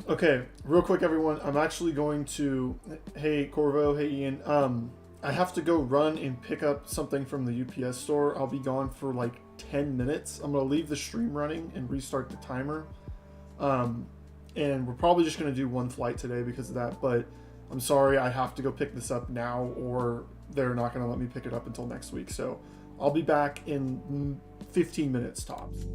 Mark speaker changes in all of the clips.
Speaker 1: Okay, real quick, everyone. I'm actually going to. Hey, Corvo. Hey, Ian. I have to go run and pick up something from the UPS store. I'll be gone for like 10 minutes. I'm gonna leave the stream running and restart the timer. And we're probably just gonna do one flight today because of that. But I'm sorry, I have to go pick this up now, or they're not gonna let me pick it up until next week. So I'll be back in 15 minutes tops.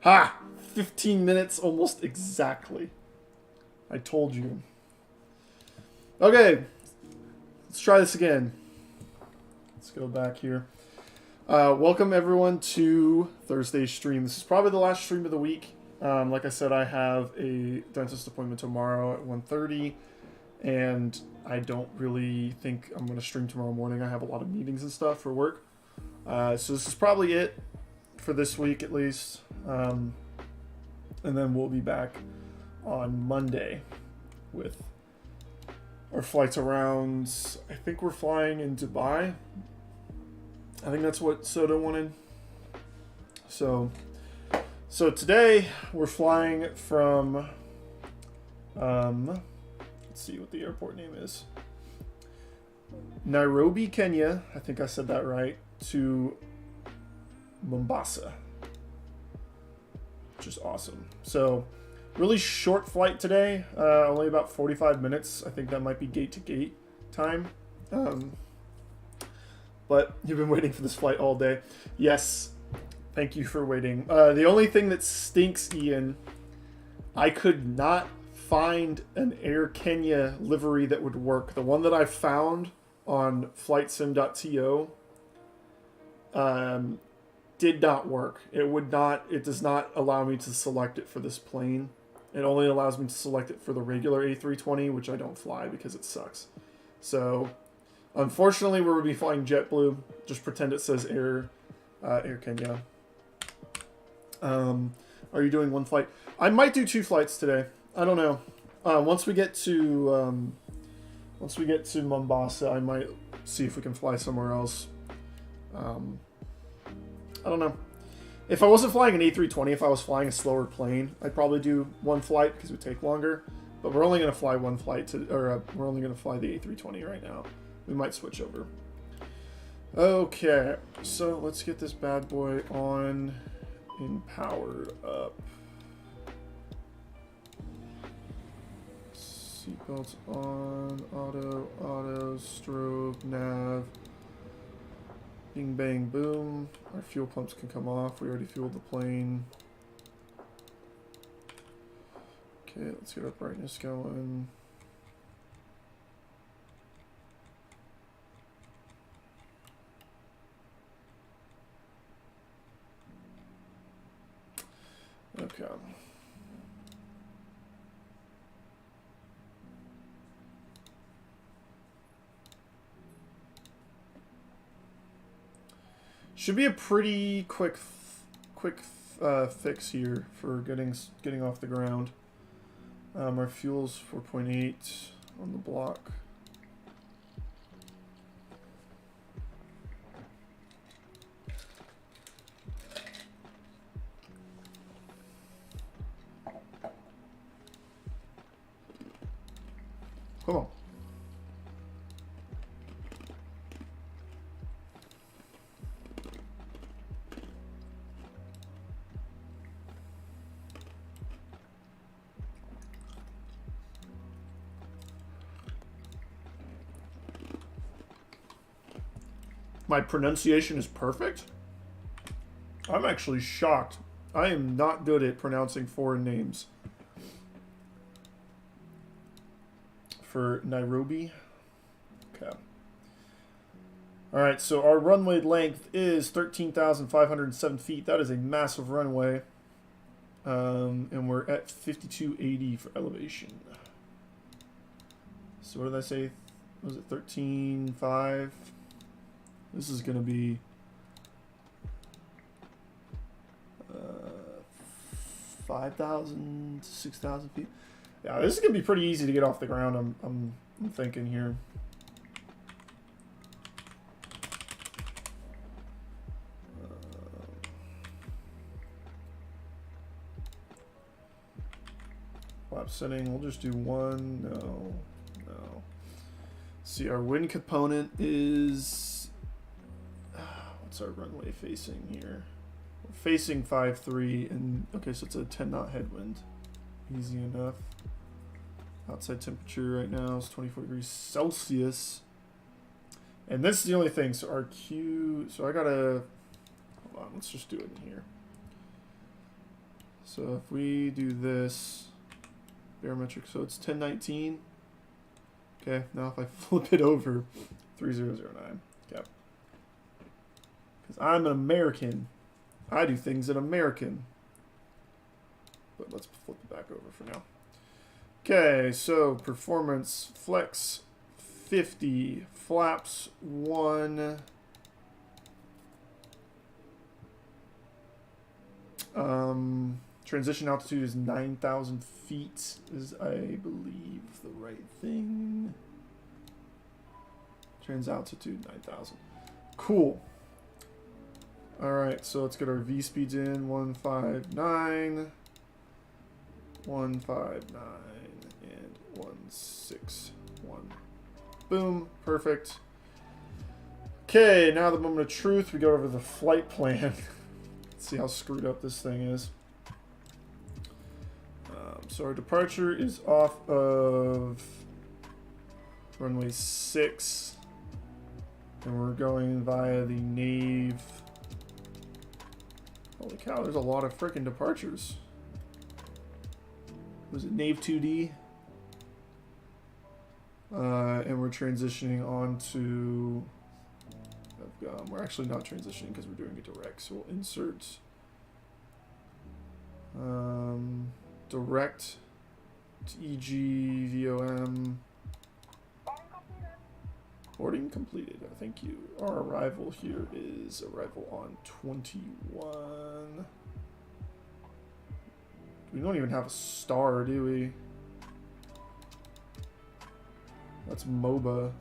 Speaker 1: Ha! 15 minutes almost exactly. I told you. Okay. Let's try this again. Let's go back here. Welcome everyone to Thursday's stream. This is probably the last stream of the week. Like I said, I have a dentist appointment tomorrow at 1:30, and I don't really think I'm going to stream tomorrow morning. I have a lot of meetings and stuff for work. So this is probably it for this week at least. And then we'll be back on Monday with our flights around. I think we're flying in Dubai. I think that's what Soda wanted. So today we're flying from, let's see what the airport name is. Nairobi, Kenya. I think I said that right. To Mombasa, which is awesome. So really short flight today, only about 45 minutes. I think that might be gate to gate time. But you've been waiting for this flight all day. Yes, thank you for waiting. The only thing that stinks, Ian, I could not find an Air Kenya livery that would work. The one that I found on flightsim.to did not work. It does not allow me to select it for this plane. It only allows me to select it for the regular A320, which I don't fly because it sucks. So, unfortunately, we're going to be flying JetBlue. Just pretend it says Air Kenya. Are you doing one flight? I might do 2 flights today. I don't know. Once we get to Mombasa, I might see if we can fly somewhere else. I don't know. If I wasn't flying an A320, if I was flying a slower plane, I'd probably do 1 flight because it would take longer. But we're only going to fly 1 flight we're only going to fly the A320 right now. We might switch over. Okay, so let's get this bad boy on and powered up. Seatbelts on, auto, strobe, nav. Bing, bang, boom. Our fuel pumps can come off. We already fueled the plane. Okay, let's get our brightness going. Okay. Should be a pretty quick fix here for getting off the ground. Our fuel's 4.8 on the block. Come on. My pronunciation is perfect? I'm actually shocked. I am not good at pronouncing foreign names. For Nairobi. Okay. Alright, so our runway length is 13,507 feet. That is a massive runway. And we're at 5280 for elevation. So what did I say? Was it 13.5? This is going to be 5,000 to 6,000 feet. Yeah, this is going to be pretty easy to get off the ground, I'm thinking here. Flap setting, we'll just do 1. No. See, our wind component is... What's our runway facing here? We're facing 5.3, and okay, so it's a 10 knot headwind. Easy enough. Outside temperature right now is 24 degrees Celsius. And this is the only thing. So our Q, so I gotta, hold on, let's just do it in here. So if we do this, barometric, so it's 1019. Okay, now if I flip it over, 3009. Okay. Because I'm an American. I do things in American. But let's flip it back over for now. Okay, so performance, flex 50, flaps 1. Transition altitude is 9,000 feet, is I believe the right thing. Trans altitude 9,000. Cool. Alright, so let's get our V speeds in. 159, 159, and 161. Boom, perfect. Okay, now the moment of truth. We go over the flight plan. Let's see how screwed up this thing is. So our departure is off of runway 6. And we're going via the Nave. Holy cow, there's a lot of frickin' departures. Was it Nave 2D? And we're transitioning on to... we're actually not transitioning because we're doing it direct. So we'll insert... direct to EG, VOM. Boarding completed. Thank you. Our arrival here is arrival on 21. We don't even have a star, do we? That's MOBA.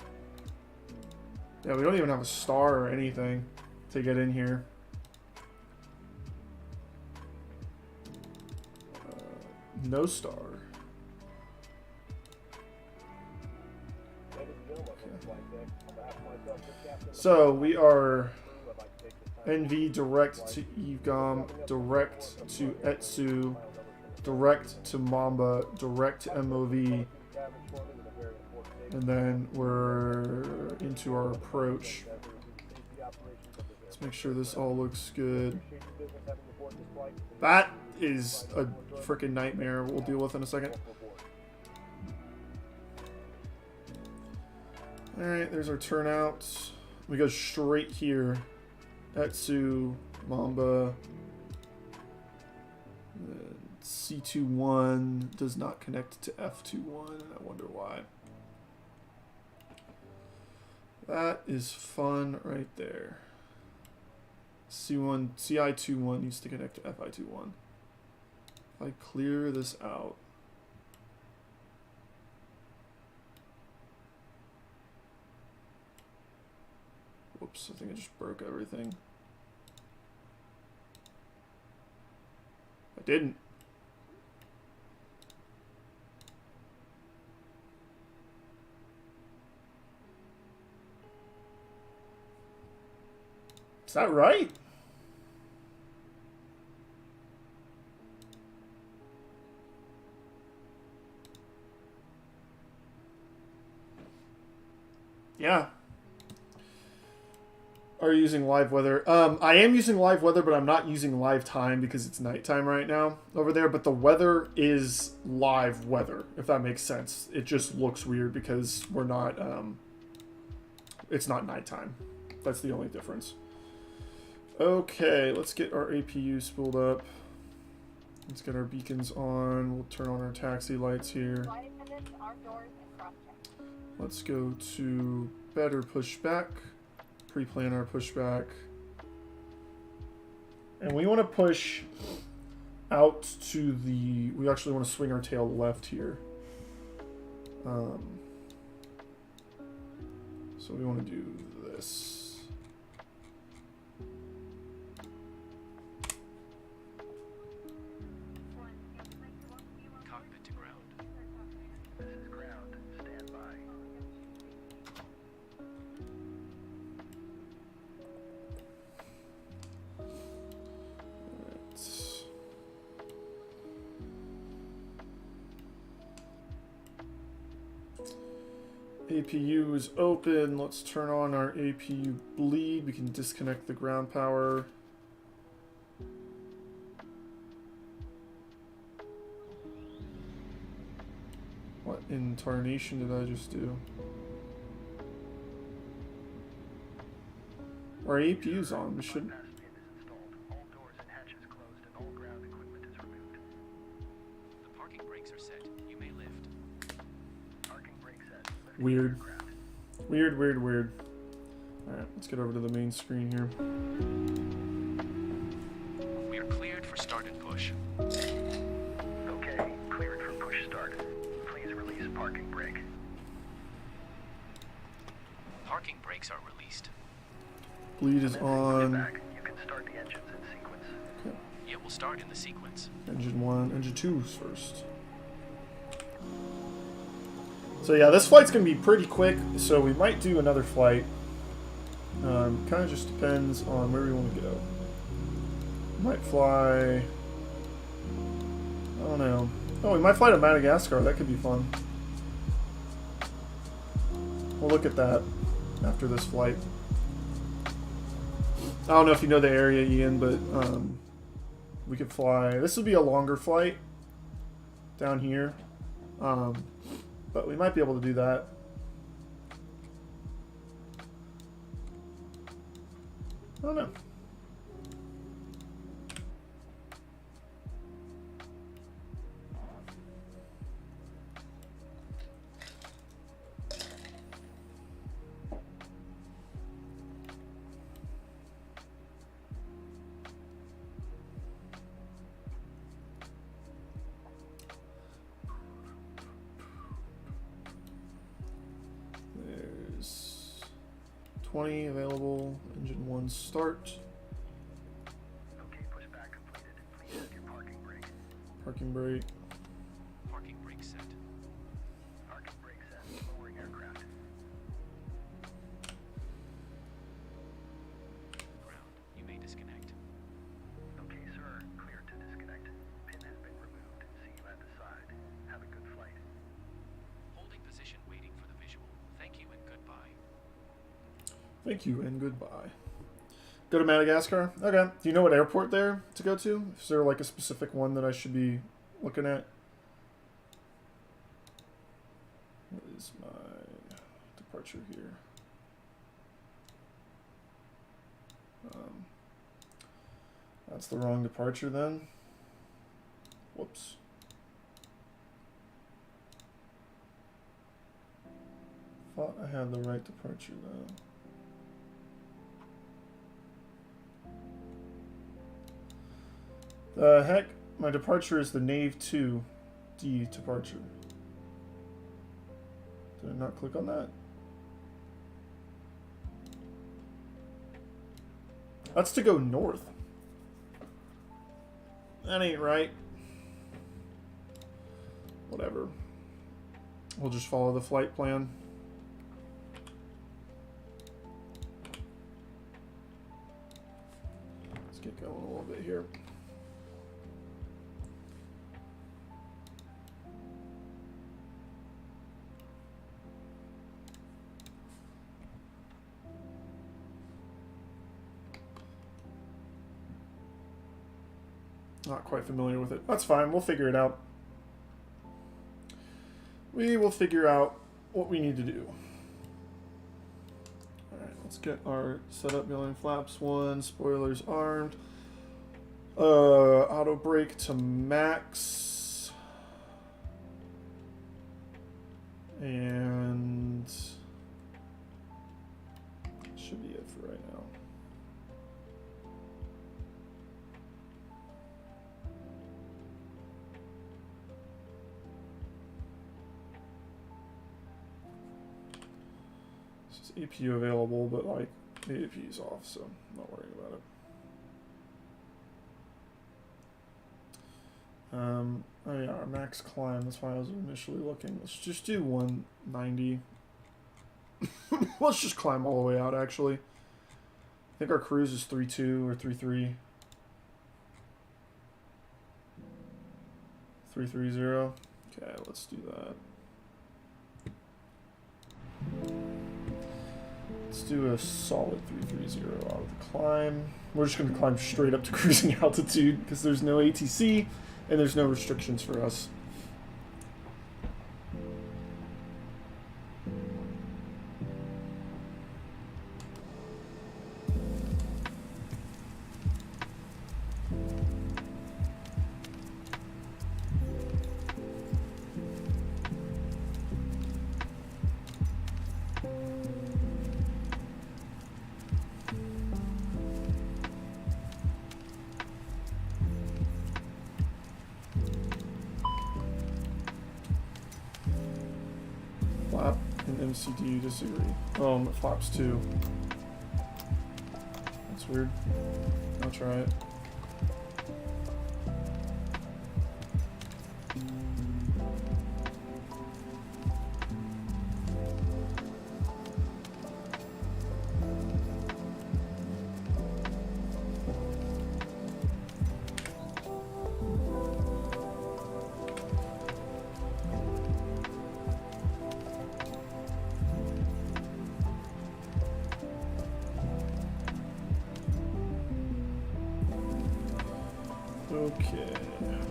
Speaker 1: Yeah, we don't even have a star or anything to get in here. No star. So we are NV direct to EVGOM, direct to ETSU, direct to Mamba, direct to MOV, and then we're into our approach. Let's make sure this all looks good. That is a freaking nightmare we'll deal with in a second. Alright, there's our turnout. We go straight here. Etsu, Mamba. C21 does not connect to F21, and I wonder why. That is fun right there. CI21 needs to connect to FI21. If I clear this out. Whoops, I think I just broke everything. I didn't. Is that right? Yeah. Are you using live weather? I am using live weather, but I'm not using live time because it's nighttime right now over there. But the weather is live weather, if that makes sense. It just looks weird because we're not, it's not nighttime. That's the only difference. Okay, let's get our APU spooled up. Let's get our beacons on. We'll turn on our taxi lights here. Let's go to better pushback. Pre-plan our pushback. And we want to push out to the... We actually want to swing our tail left here. So we want to do this. APU is open. Let's turn on our APU bleed. We can disconnect the ground power. What in tarnation did I just do? Our APU's on. We should. Weird. Weird, weird, weird. Alright, let's get over to the main screen here.
Speaker 2: We are cleared for start and push.
Speaker 3: Okay, cleared for push start. Please release parking brake.
Speaker 2: Parking brakes are released.
Speaker 1: Bleed is on.
Speaker 3: You can start the engines in sequence.
Speaker 1: Okay.
Speaker 2: It will start in the sequence.
Speaker 1: Engine 1, Engine 2's first. So yeah, this flight's going to be pretty quick, so we might do another flight. Kind of just depends on where we want to go. Might fly... I don't know. Oh, we might fly to Madagascar. That could be fun. We'll look at that after this flight. I don't know if you know the area, Ian, but we could fly... This would be a longer flight down here. But we might be able to do that. I don't know. There's 20 available. Engine 1 start.
Speaker 3: Okay, pushback completed. Please set your parking brake.
Speaker 1: Parking brake.
Speaker 2: Parking brake set.
Speaker 3: Parking brake set. Lowering aircraft.
Speaker 2: Ground. You may disconnect.
Speaker 3: Okay, sir. Cleared to disconnect. Pin has been removed. See you at the side. Have a good flight.
Speaker 2: Holding position waiting for the visual. Thank you and goodbye.
Speaker 1: Thank you and goodbye. Go to Madagascar? Okay. Do you know what airport there to go to? Is there like a specific one that I should be looking at? What is my departure here? That's the wrong departure then. Whoops. Thought I had the right departure though. The heck? My departure is the Nave 2D departure. Did I not click on that? That's to go north. That ain't right. Whatever. We'll just follow the flight plan. Let's get going a little bit here. Not quite familiar with it. That's fine. We'll figure it out. We will figure out what we need to do. Alright, let's get our setup going. Flaps 1, spoilers armed. Auto brake to max. And should be it for right now. APU available, but like the APU's off, so I'm not worrying about it. Oh yeah, our max climb, that's why I was initially looking. Let's just do 190. Let's just climb all the way out actually. I think our cruise is 3.2 or 3.3. 3.30. Okay, let's do that. Let's do a solid 330 out of the climb. We're just going to climb straight up to cruising altitude because there's no ATC and there's no restrictions for us. me see, do you disagree? Oh, it flaps too. That's weird. I'll try it. Okay. Alright,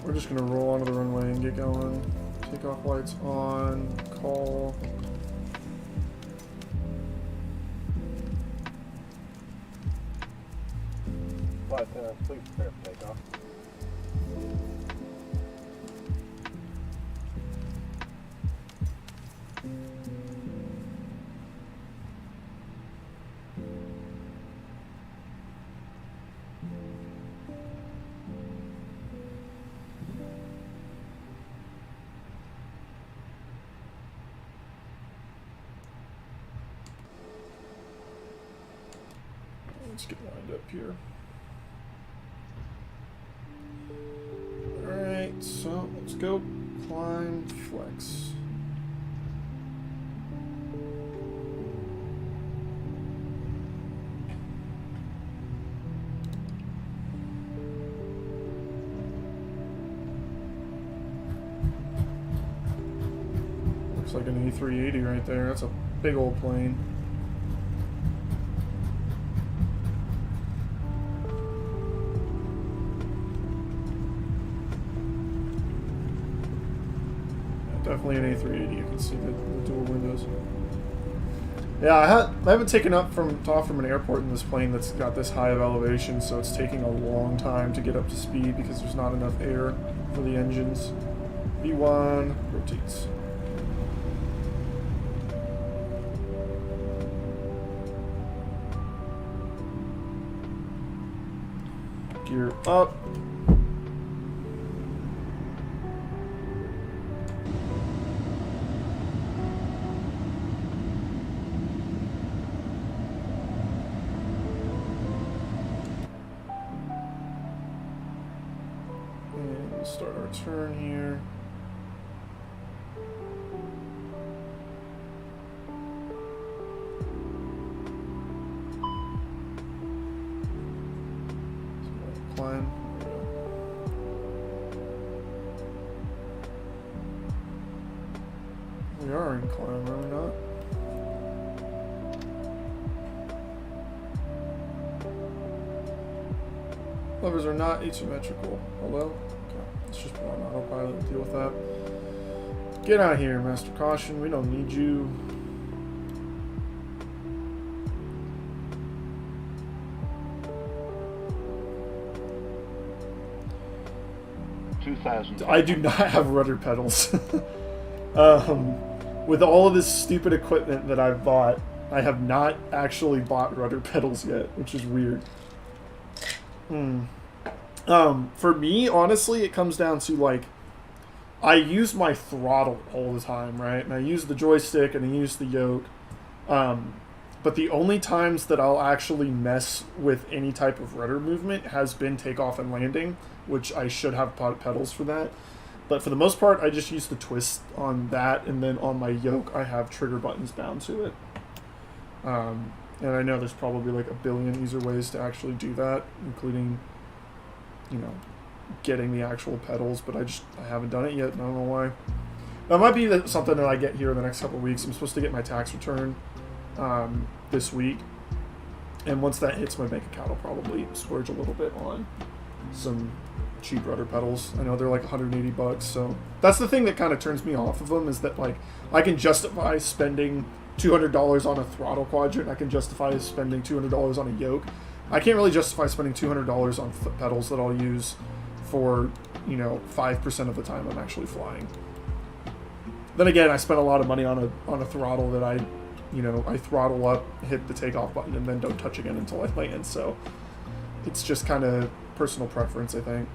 Speaker 1: we're just gonna roll onto the runway and get going. Takeoff lights on. Call.
Speaker 4: Flight attendants, please prepare for takeoff.
Speaker 1: Let's get lined up here. Alright, so let's go climb flex. Looks like an A380 right there. That's a big old plane. Definitely an A380. You can see the dual windows. Yeah, I haven't taken off from an airport in this plane that's got this high of elevation, so it's taking a long time to get up to speed because there's not enough air for the engines. V1 rotates. Gear up. Start our turn here. So climb. We are in climb, are we not? Levers are not asymmetrical. Hello? Let's just put on autopilot and deal with that. Get out of here, Master Caution. We don't need you. I do not have rudder pedals. With all of this stupid equipment that I've bought, I have not actually bought rudder pedals yet, which is weird. For me, honestly, it comes down to, like, I use my throttle all the time, right? And I use the joystick and I use the yoke. But the only times that I'll actually mess with any type of rudder movement has been takeoff and landing, which I should have pedals for that. But for the most part, I just use the twist on that, and then on my yoke, I have trigger buttons bound to it. And I know there's probably like a billion easier ways to actually do that, including, you know, getting the actual pedals, but I haven't done it yet, and I don't know why. That might be something that I get here in the next couple of weeks. I'm supposed to get my tax return this week, and once that hits my bank account, I'll probably splurge a little bit on some cheap rudder pedals. I know they're like $180, so that's the thing that kind of turns me off of them, is that, like, I can justify spending $200 on a throttle quadrant, I can justify spending $200 on a yoke. I can't really justify spending $200 on foot pedals that I'll use for, you know, 5% of the time I'm actually flying. Then again, I spent a lot of money on a throttle that I throttle up, hit the takeoff button, and then don't touch again until I land. So it's just kind of personal preference, I think.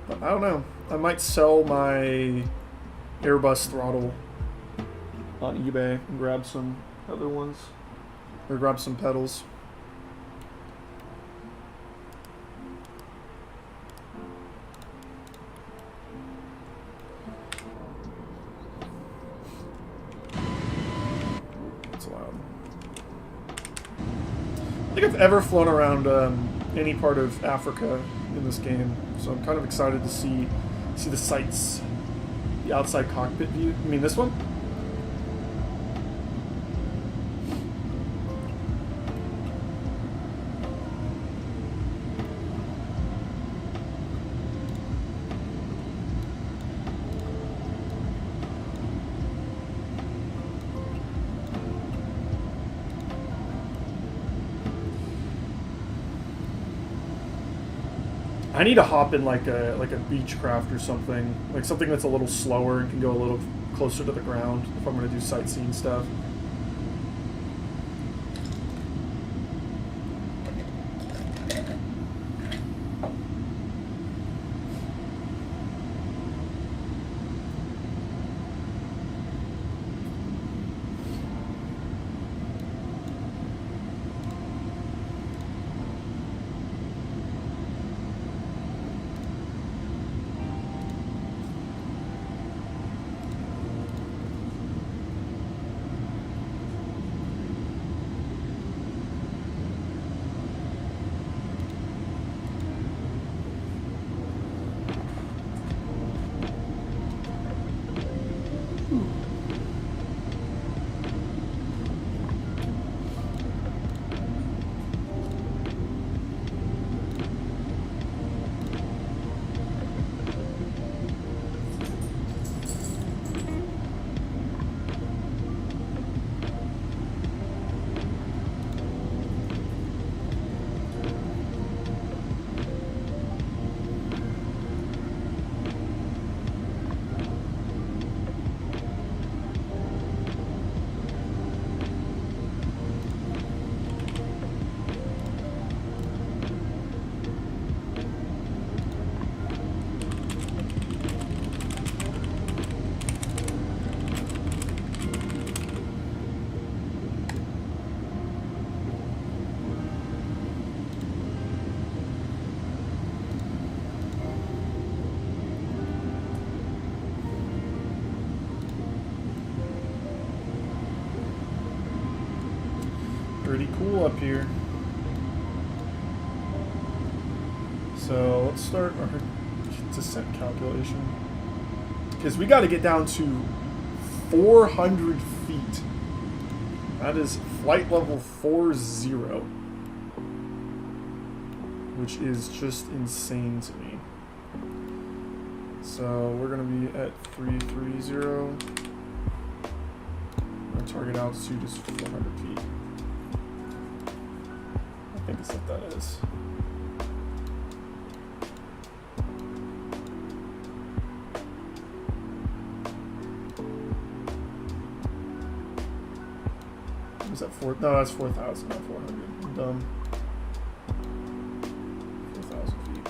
Speaker 1: But I don't know. I might sell my Airbus throttle on eBay and grab some other ones, or grab some pedals. That's loud. I think I've ever flown around any part of Africa in this game, so I'm kind of excited to see the sights, the outside cockpit view. You mean this one? I need to hop in like a Beechcraft or something, like something that's a little slower and can go a little closer to the ground if I'm going to do sightseeing stuff. Pretty cool up here. So let's start our descent calculation, because we got to get down to 400 feet. That is flight level 40, which is just insane to me. So we're going to be at 330. Our target altitude is 400 feet. I think it's what that is. Was that 4? No, that's 4,000, not 400. I'm dumb. 4,000 feet.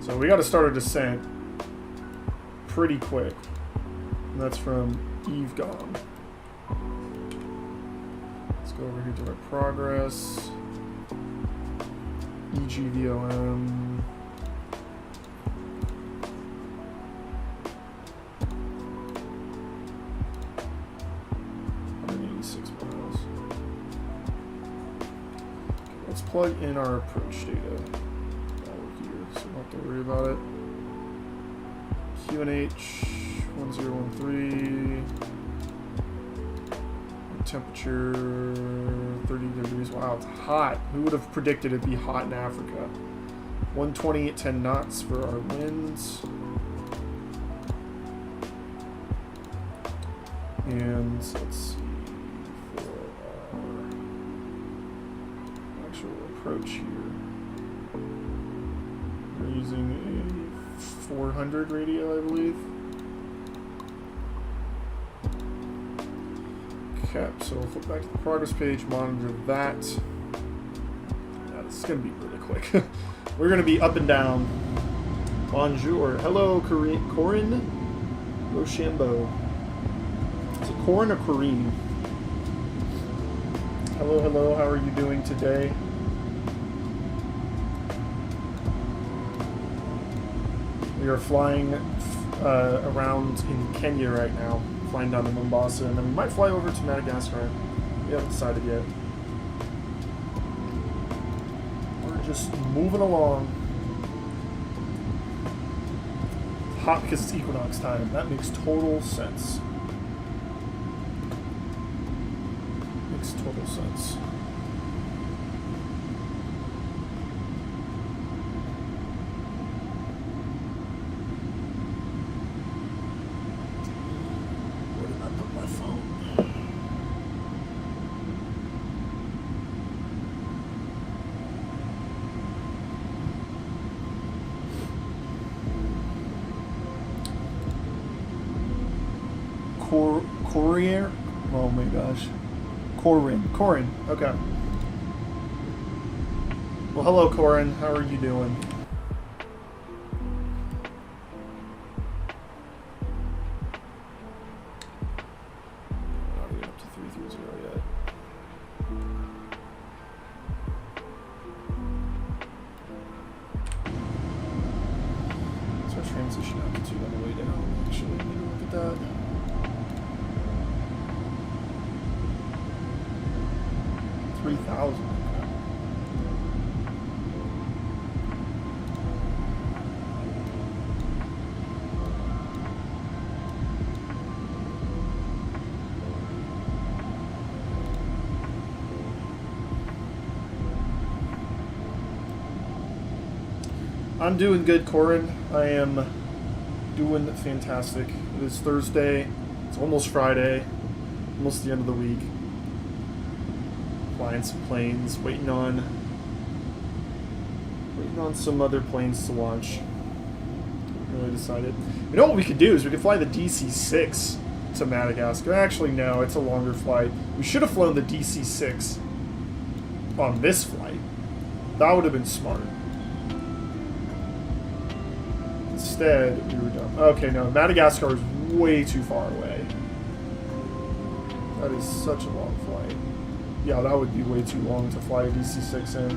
Speaker 1: So we got to start our descent pretty quick. And that's from Eve Gone. Go over here to our progress. EGVOM. miles. Let's plug in our approach data over here, so we don't have to worry about it. QNH 1013. Temperature 30 degrees. Wow, it's hot. Who would have predicted it'd be hot in Africa? 120 at 10 knots for our winds. And let's see for our actual approach here. We're using a 400 radio, I believe. So we'll flip back to the progress page, monitor that. Yeah, this is going to be really quick. We're going to be up and down Bonjour. Hello, Corinne Rochambeau. Is it Corinne or Corinne? Hello, hello. How are you doing today? We are flying around in Kenya right now. Flying down to Mombasa, and then we might fly over to Madagascar. We haven't decided yet. We're just moving along. It's hot because it's equinox time. That makes total sense. Makes total sense. Where did I put my phone? Courier? Oh my gosh. Corin. Okay. Well, hello, Corin. How are you doing? Not even up to 330 yet. So our transition altitude on the way down. Actually, maybe look at that. 3,000. I'm doing good, Corin. I am doing fantastic. It is Thursday. It's almost Friday. Almost the end of the week. Flying some planes, waiting on some other planes to launch. Haven't really decided. You know what we could do is we could fly the DC-6 to Madagascar. Actually, no, it's a longer flight. We should have flown the DC-6 on this flight. That would have been smart. Instead, we were dumb. Okay, no, Madagascar is way too far away. That is such a long flight. Yeah, that would be way too long to fly a DC-6 in.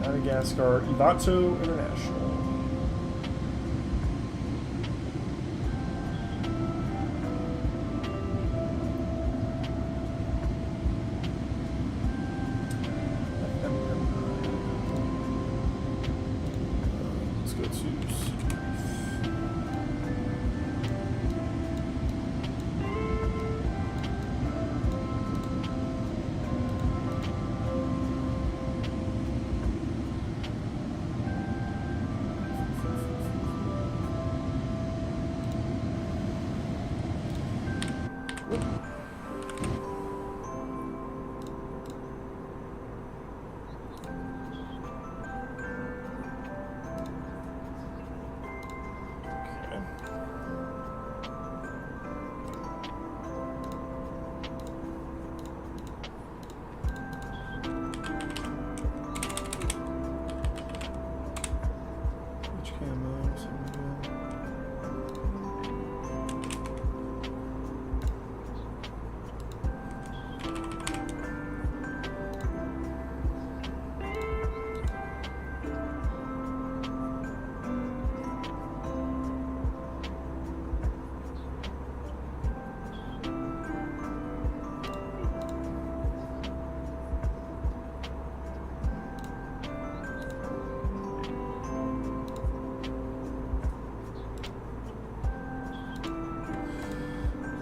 Speaker 1: Madagascar, Ivato International. Let's go to... HKMO, something like that.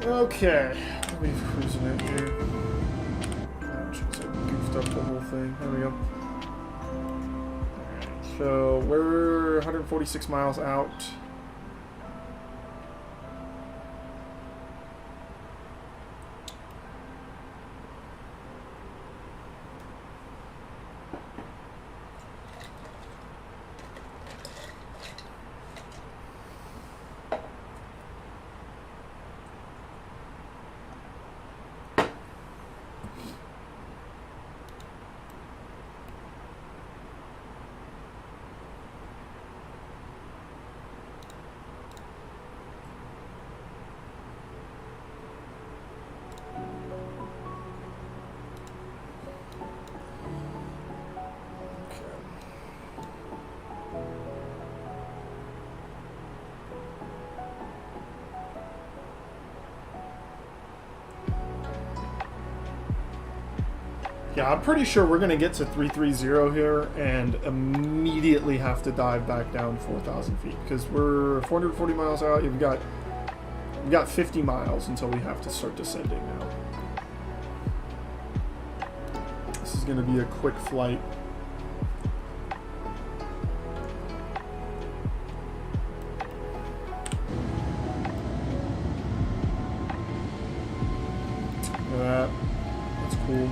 Speaker 1: Okay, let me cruising it here. Ouch, I goofed up the whole thing. There we go. Alright, so we're 146 miles out. Yeah, I'm pretty sure we're going to get to 330 here and immediately have to dive back down 4,000 feet because we're 440 miles out. We've got 50 miles until we have to start descending now. This is going to be a quick flight. Look at that. That's cool.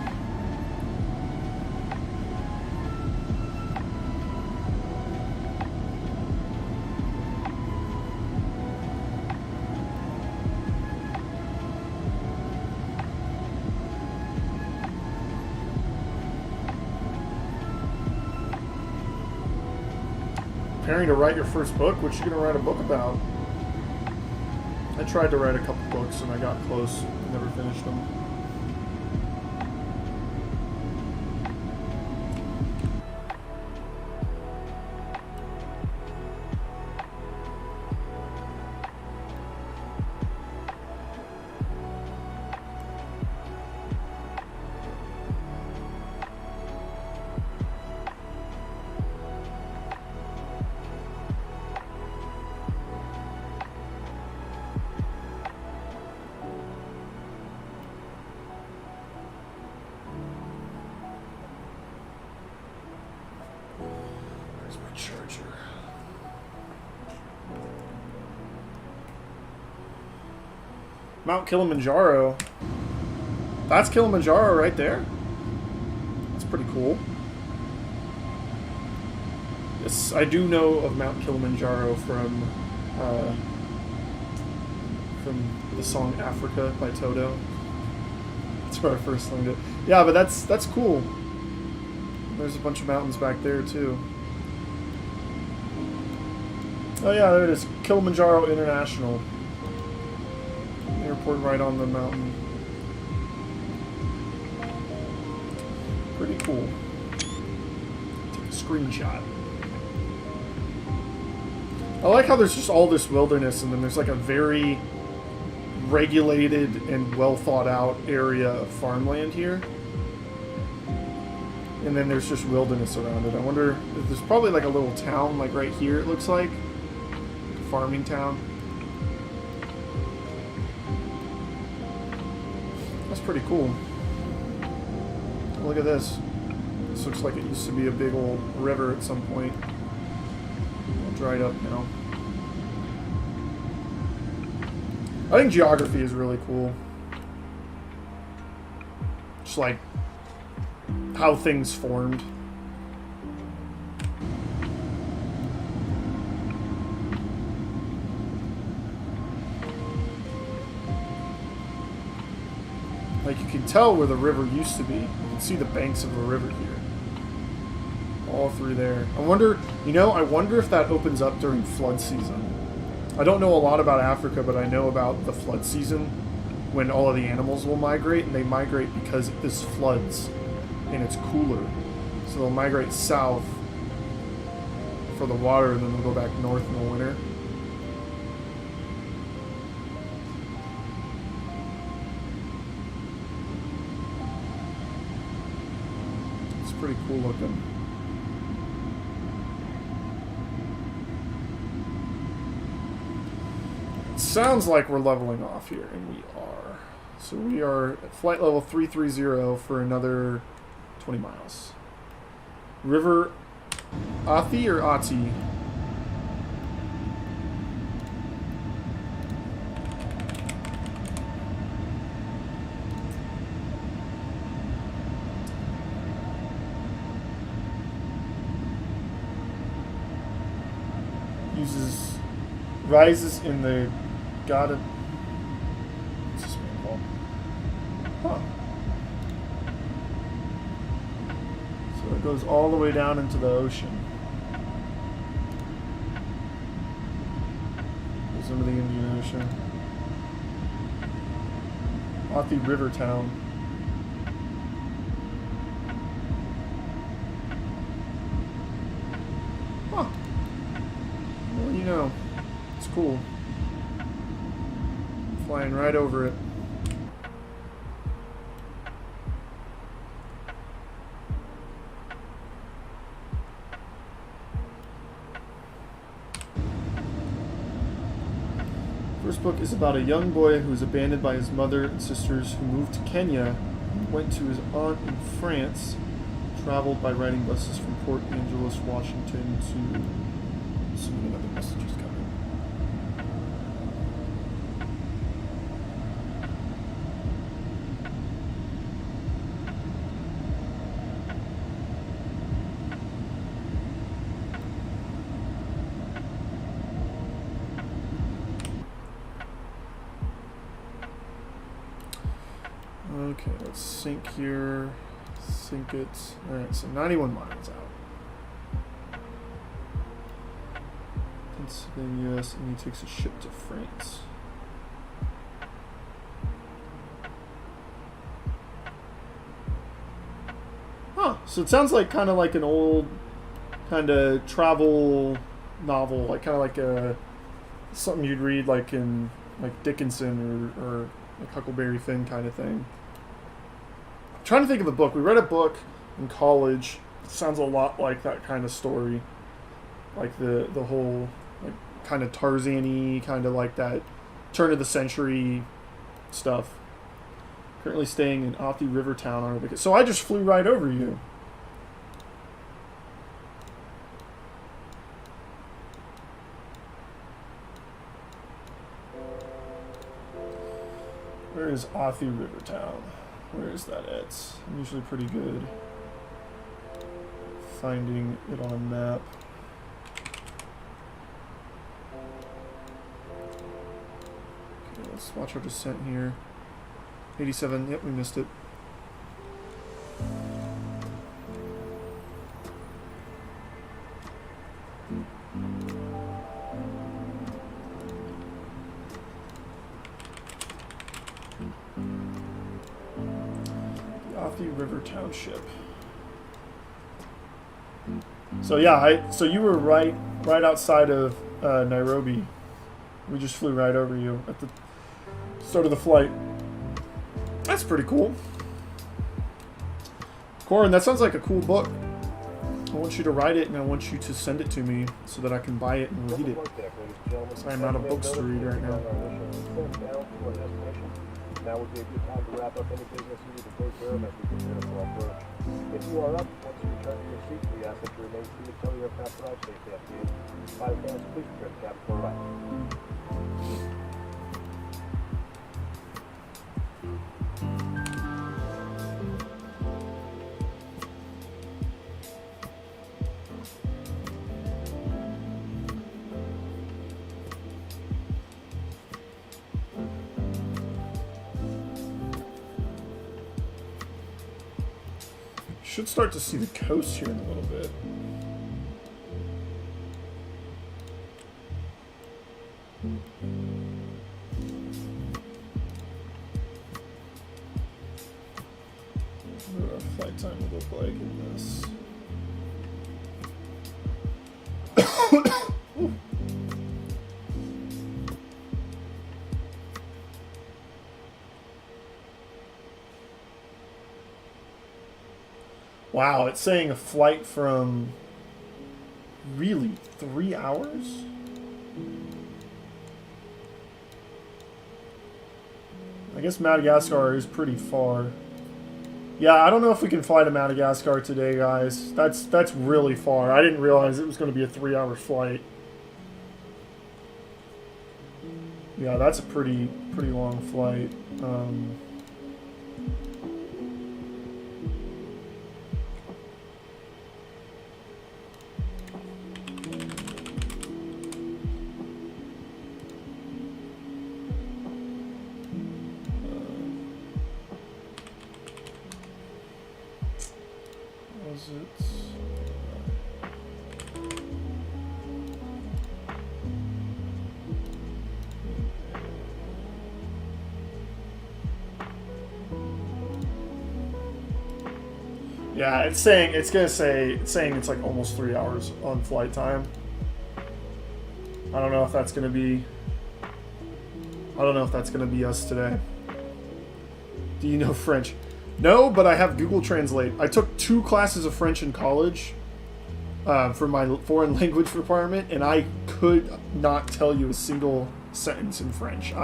Speaker 1: Preparing to write your first book? What you gonna write a book about? I tried to write a couple books and I got close, never finished them. Mount Kilimanjaro. That's Kilimanjaro right there. That's pretty cool. Yes, I do know of Mount Kilimanjaro from the song Africa by Toto. That's where I first learned it. Yeah, but that's cool. There's a bunch of mountains back there too. Oh yeah, there it is. Kilimanjaro International. Airport right on the mountain. Pretty cool. Take a screenshot. I like how there's just all this wilderness and then there's like a very regulated and well thought out area of farmland here. And then there's just wilderness around it. I wonder if there's probably like a little town like right here it looks like. A farming town. That's pretty cool. Look at this. This looks like it used to be a big old river at some point. All dried up now. I think geography is really cool. Just like how things formed. Like you can tell where the river used to be. You can see the banks of the river here. All through there. I wonder, I wonder if that opens up during flood season. I don't know a lot about Africa, but I know about the flood season when all of the animals will migrate, and they migrate because this floods and it's cooler. So they'll migrate south for the water and then they'll go back north in the winter. Pretty cool looking. It sounds like we're leveling off here, and we are. So we are at flight level 330 for another 20 miles. River Athi or Ati? Rises in the Gada. What's this man called? Huh. So it goes all the way down into the ocean. Goes into the Indian Ocean. Athi River Town. Huh. Well, you know. It's cool. Flying right over it. book is about a young boy who is abandoned by his mother and sisters, who moved to Kenya, went to his aunt in France, traveled by riding buses from Port Angeles, Washington to... Some another message is coming. Okay, let's sync here. Sync it. Alright, so 91 miles out. Pennsylvania, US, and he takes a ship to France. Huh, so it sounds like kind of like an old kind of travel novel, like kind of like a something you'd read like in like Dickinson or like Huckleberry Finn kind of thing. Trying to think of a book. We read a book in college. It sounds a lot like that kind of story, like the whole like kind of Tarzan-y, kind of like that turn of the century stuff. Currently staying in Athi Rivertown on a vacation. So I just flew right over you. Where is Athi Rivertown? Where is that at? I'm usually pretty good finding it on a map. Okay, let's watch our descent here. 87, yep, we missed it. River Township. So yeah, so you were right outside of Nairobi. We just flew right over you at the start of the flight. That's pretty cool. Corin, that sounds like a cool book. I want you to write it and I want you to send it to me so that I can buy it and read it. So I'm out of books to read right now.
Speaker 4: Now would be a good time to wrap up any business you need to take care of as we prepare for our approach. If you are up, once you return to your seat, we ask that you remain seated until your aircraft arrives safely at the gate. Pilot fans, please prepare the cabin for arrival.
Speaker 1: Should start to see the coast here in a little bit. What our flight time would look like in this. Wow, it's saying a flight from really 3 hours? I guess Madagascar is pretty far. Yeah, I don't know if we can fly to Madagascar today, guys. That's really far. I didn't realize it was going to be a 3-hour flight. Yeah, that's a pretty long flight. Yeah, it's saying it's like almost 3 hours on flight time. I don't know if that's gonna be us today. Do you know French? No, but I have Google Translate. I took 2 classes of French in college for my foreign language requirement, and I could not tell you a single sentence in French.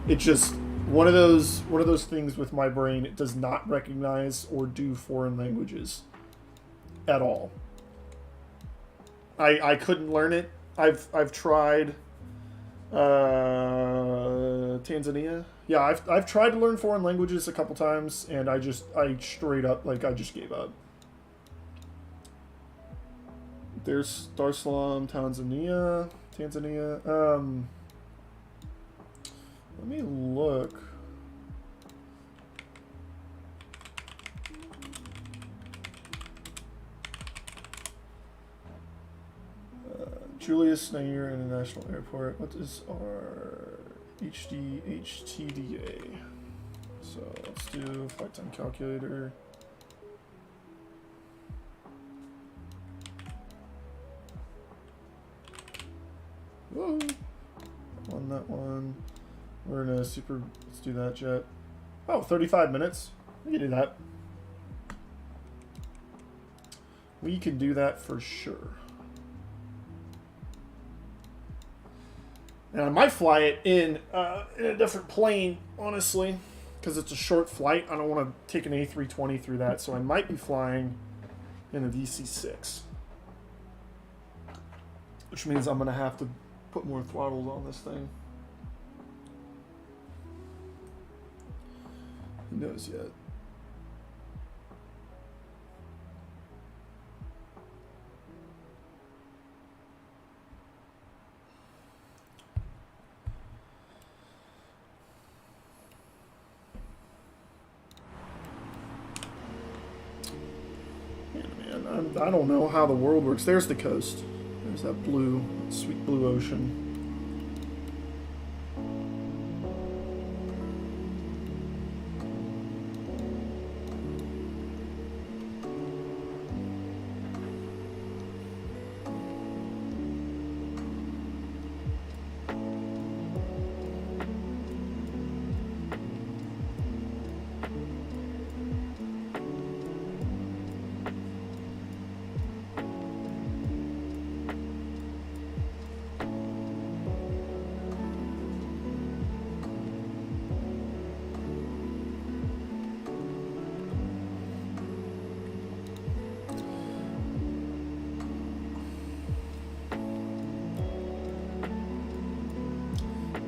Speaker 1: It just one of those things with my brain. It does not recognize or do foreign languages at all. I couldn't learn it. I've tried Tanzania. Yeah, I've tried to learn foreign languages a couple times, and I straight up, like, I just gave up. There's Dar es Salaam, Tanzania. Let me look. Julius Nyerere International Airport. What is our HTDA? So let's do flight time calculator. Whoa. On that one. We're in a super, let's do that jet. Oh, 35 minutes. We can do that. We can do that for sure. And I might fly it in a different plane, honestly, because it's a short flight. I don't want to take an A320 through that, so I might be flying in a DC-6. Which means I'm going to have to put more throttles on this thing. Who knows yet? I don't know how the world works. There's the coast. There's that blue, sweet blue ocean.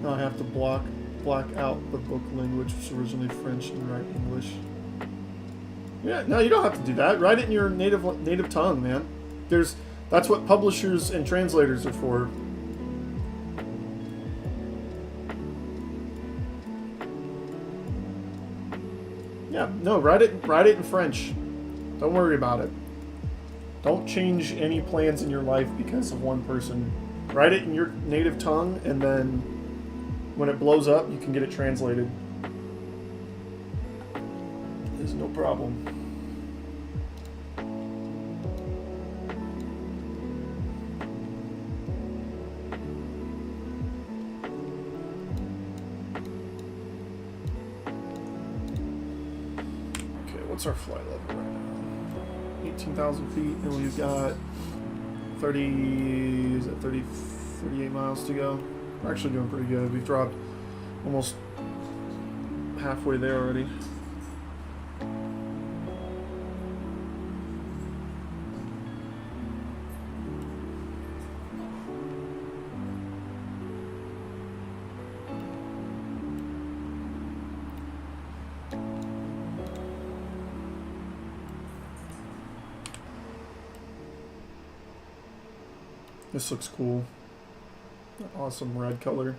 Speaker 1: Now I have to black out the book language, which is originally French, and write English. Yeah, no, you don't have to do that. Write it in your native tongue, man. That's what publishers and translators are for. Yeah, no, write it in French. Don't worry about it. Don't change any plans in your life because of one person. Write it in your native tongue, and then when it blows up, you can get it translated. There's no problem. Okay, what's our flight level right now? 18,000 feet, and we've got 38 miles to go. We're actually doing pretty good. We've dropped almost halfway there already. This looks cool. Awesome red color.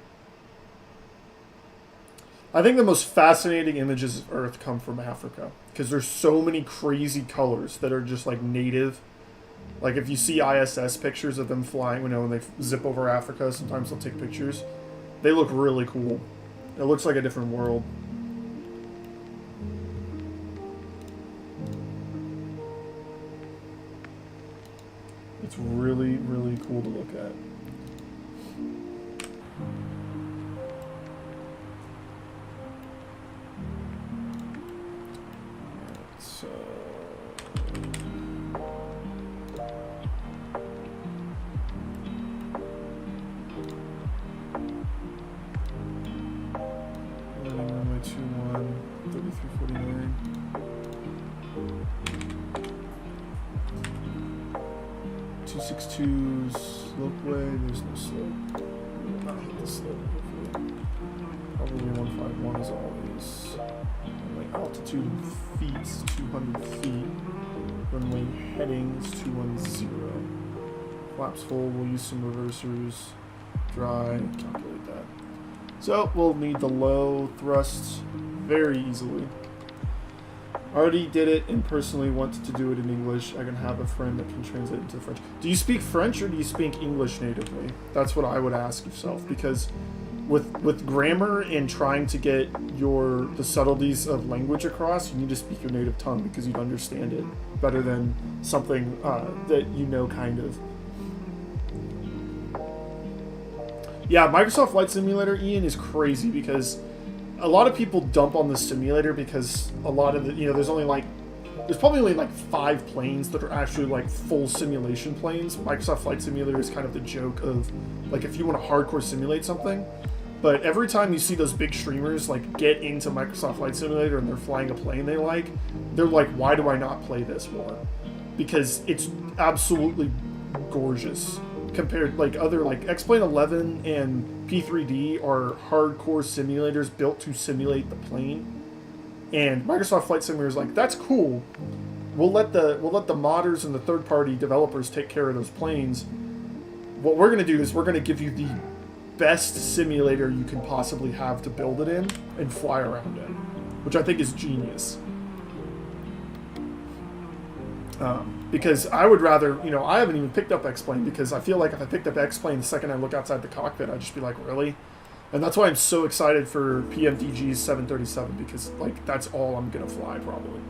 Speaker 1: I think the most fascinating images of Earth come from Africa because there's so many crazy colors that are just like native. Like if you see ISS pictures of them flying, when they zip over Africa, sometimes they'll take pictures. They look really cool. It looks like a different world. It's really, really cool to look at. So 921, 3349. Two 262 slopeway, there's no slope. We will not hit the slope, hopefully. Probably 151 as always. Runway altitude in feet, 200 feet. Runway headings, 210. Flaps full, we'll use some reversers. Dry, calculate that. So we'll need the low thrusts very easily. Already did it and personally wanted to do it in English. I can have a friend that can translate into French. Do you speak French or do you speak English natively? That's what I would ask yourself, because with grammar and trying to get the subtleties of language across, you need to speak your native tongue because you'd understand it better than something that you know kind of. Yeah, Microsoft Flight Simulator, Ian, is crazy because a lot of people dump on this simulator because a lot of the, there's probably only like 5 planes that are actually like full simulation planes. Microsoft Flight Simulator is kind of the joke of like if you want to hardcore simulate something. But every time you see those big streamers like get into Microsoft Flight Simulator and they're flying a plane they're like, why do I not play this more? Because it's absolutely gorgeous. Compared, like other, like X-Plane 11 and P3D are hardcore simulators built to simulate the plane, and Microsoft Flight Simulator is like, that's cool. We'll let the modders and the third-party developers take care of those planes. What we're gonna do is we're gonna give you the best simulator you can possibly have to build it in and fly around in, which I think is genius. Because I would rather, I haven't even picked up X-Plane because I feel like if I picked up X-Plane the second I look outside the cockpit, I'd just be like, really? And that's why I'm so excited for PMDG's 737 because, like, that's all I'm going to fly probably.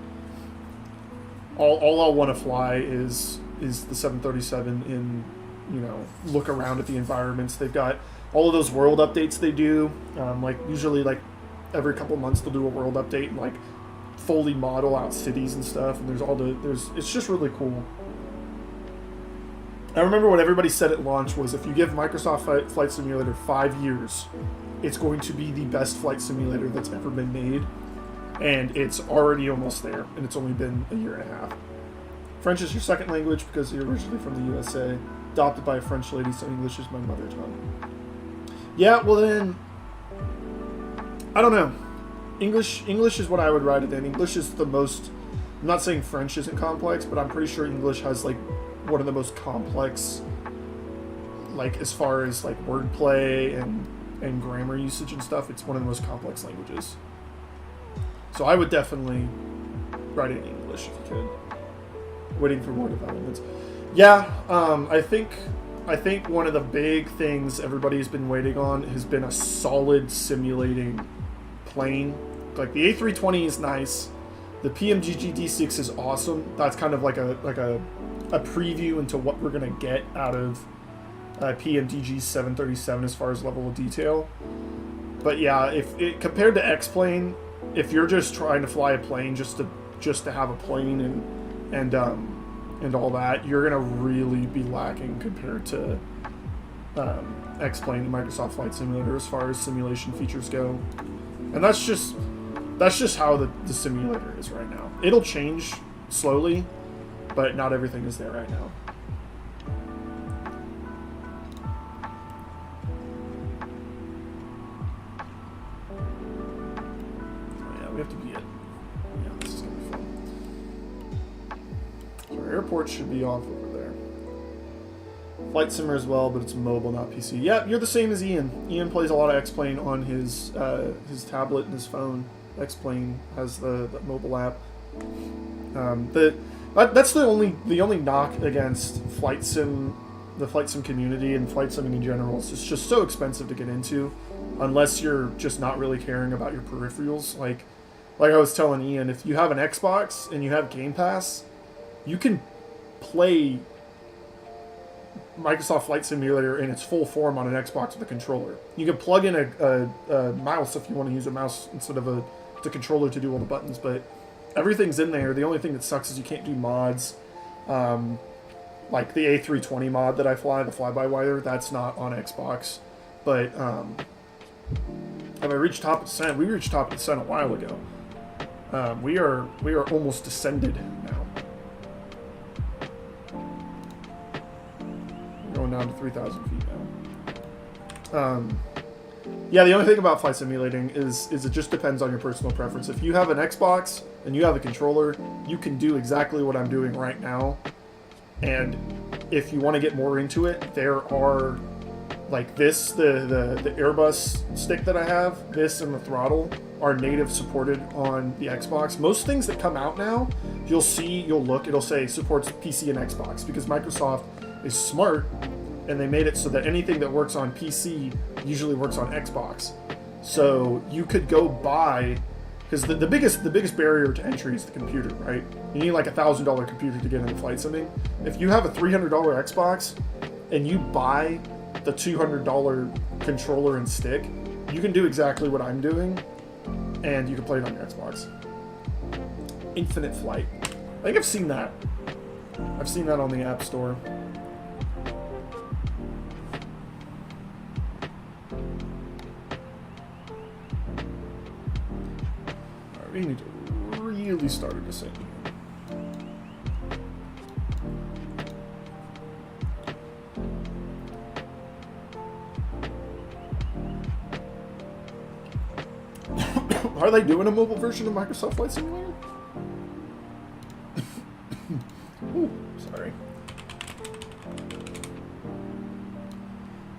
Speaker 1: All I'll want to fly is the 737 in, look around at the environments. They've got all of those world updates they do. Like, usually, like, every couple months they'll do a world update and, like, fully model out cities and stuff, and it's just really cool. I remember what everybody said at launch was if you give Microsoft Flight Simulator 5 years, it's going to be the best flight simulator that's ever been made, and it's already almost there, and it's only been a year and a half. French is your second language because you're originally from the USA, adopted by a French lady, so English is my mother tongue. Yeah, well then, I don't know. English is what I would write it in. English is the most, I'm not saying French isn't complex, but I'm pretty sure English has like one of the most complex, like as far as like wordplay and grammar usage and stuff, it's one of the most complex languages. So I would definitely write it in English if you could. Waiting for more developments. Yeah, I think one of the big things everybody's been waiting on has been a solid simulating plane. Like the A320 is nice, the PMGG D6 is awesome. That's kind of like a preview into what we're gonna get out of PMDG 737 as far as level of detail. But yeah, compared to X-Plane, if you're just trying to fly a plane just to have a plane and all that, you're gonna really be lacking compared to X-Plane and Microsoft Flight Simulator as far as simulation features go. And that's just how the simulator is right now. It'll change slowly, but not everything is there right now. Oh yeah, we have to be at... Yeah, this is going to be fun. So our airport should be off over there. Flight Simmer as well, but it's mobile, not PC. Yeah, you're the same as Ian. Ian plays a lot of X-Plane on his tablet and his phone. X-Plane has the mobile app. That's the only knock against the flight sim community and flight simming in general. It's just so expensive to get into, unless you're just not really caring about your peripherals. Like I was telling Ian, if you have an Xbox and you have Game Pass, you can play Microsoft Flight Simulator in its full form on an Xbox with a controller. You can plug in a mouse if you want to use a mouse instead of the controller to do all the buttons, but everything's in there. The only thing that sucks is you can't do mods. Like the A320 mod that I fly, the FlyByWire, that's not on Xbox. But Have I reached top of descent? We reached top of descent a while ago. We are almost descended now. We're going down to 3,000 feet now. Yeah, the only thing about flight simulating is it just depends on your personal preference. If you have an Xbox and you have a controller, you can do exactly what I'm doing right now. And if you want to get more into it, there are, like this, the Airbus stick that I have, this and the throttle are native supported on the Xbox. Most things that come out now, you'll look, it'll say supports PC and Xbox, because Microsoft is smart and they made it so that anything that works on PC usually works on Xbox. So you could go buy, because the biggest barrier to entry is the computer, right? You need like $1,000 computer to get into flight simming. If you have a $300 Xbox and you buy the $200 controller and stick, you can do exactly what I'm doing, and you can play it on your Xbox. Infinite Flight. I think I've seen that. I've seen that on the App Store. Alright, we need to really start a descent here. Are they doing a mobile version of Microsoft Flight Simulator? Ooh, sorry.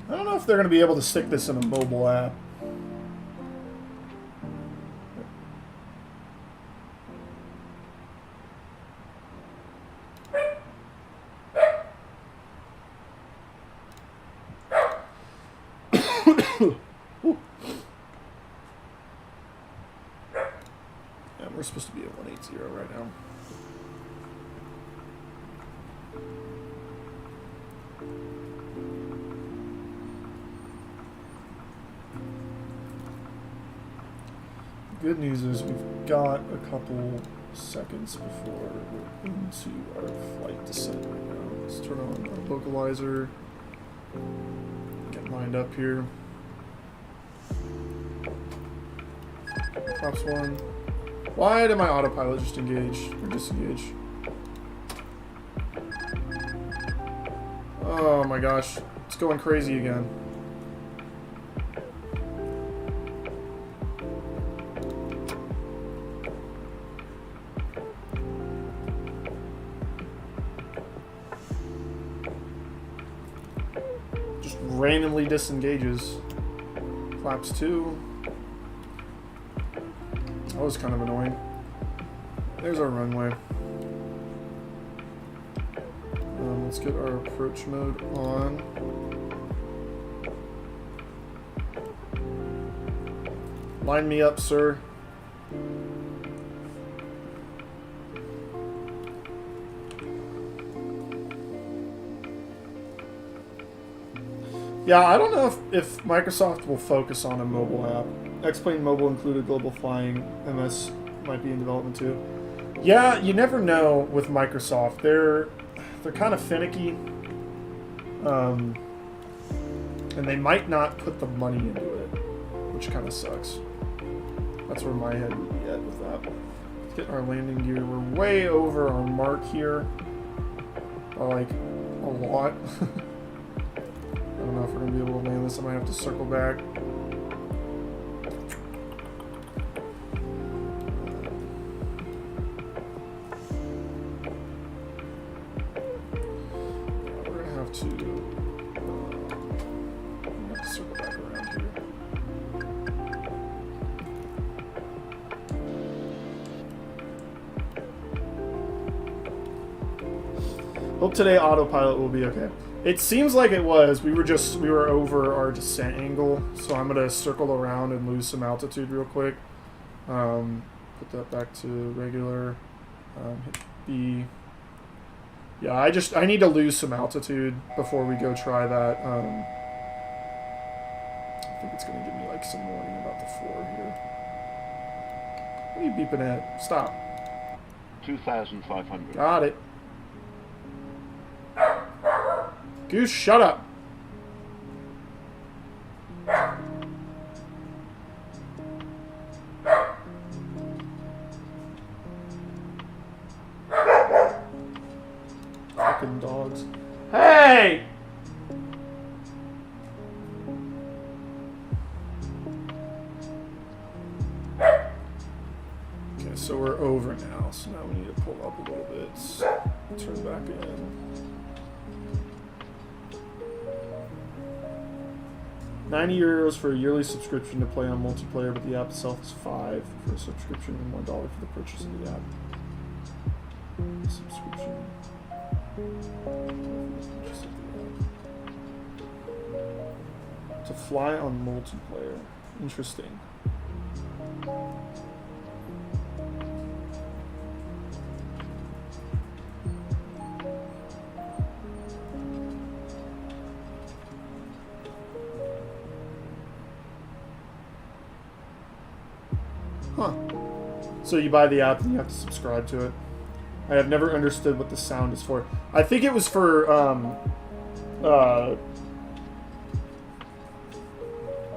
Speaker 1: I don't know if they're going to be able to stick this in a mobile app. We're supposed to be at 180 right now. Good news is we've got a couple seconds before we're into our flight descent right now. Let's turn on our localizer. Get lined up here. Props 1. Why did my autopilot just engage or disengage? Oh my gosh, it's going crazy again. Just randomly disengages. Flaps 2. That was kind of annoying. There's our runway. Let's get our approach mode on. Line me up, sir. Yeah, I don't know if Microsoft will focus on a mobile app. X-Plane Mobile included global flying. MS might be in development too. Yeah, you never know with Microsoft. They're kind of finicky, and they might not put the money into it, which kind of sucks. That's where my head would be at with that. Let's get our landing gear. We're way over our mark here, like a lot. I don't know if we're gonna be able to land this. I might have to circle back. Hope today autopilot will be okay. It seems like it was. We were over our descent angle, so I'm gonna circle around and lose some altitude real quick. Put that back to regular. Hit B. Yeah, I need to lose some altitude before we go try that. I think it's gonna give me like some warning about the floor here. What are you beeping at? Stop.
Speaker 5: 2,500.
Speaker 1: Got it. Goose, shut up. Hey! Okay, so we're over now. So now we need to pull up a little bit. Turn back in. 90 euros for a yearly subscription to play on multiplayer, but the app itself is $5 for a subscription and $1 for the purchase of the app. Subscription. Purchase of the app. To fly on multiplayer. Interesting. Huh. So you buy the app and you have to subscribe to it. I have never understood what the sound is for. I think it was for,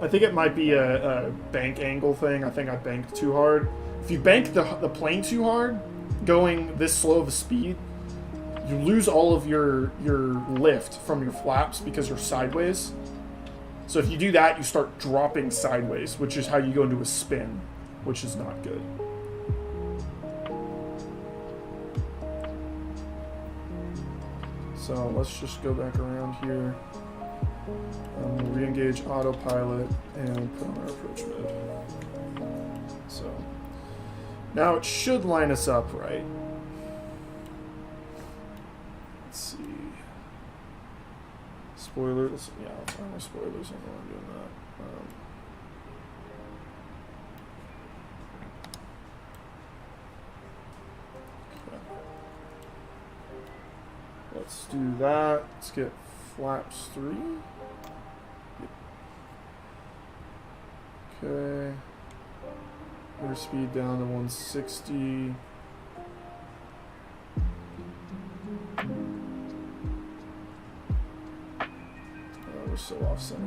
Speaker 1: I think it might be a bank angle thing. I think I banked too hard. If you bank the plane too hard, going this slow of a speed, you lose all of your lift from your flaps because you're sideways. So if you do that, you start dropping sideways, which is how you go into a spin, which is not good. So let's just go back around here. Re-engage autopilot and put on our approach mode. So now it should line us up right. Let's see. Spoilers. Yeah, I'll turn my spoilers on while I'm doing that. Let's do that. Let's get flaps 3. Okay. Airspeed down to 160. Oh, we're so off center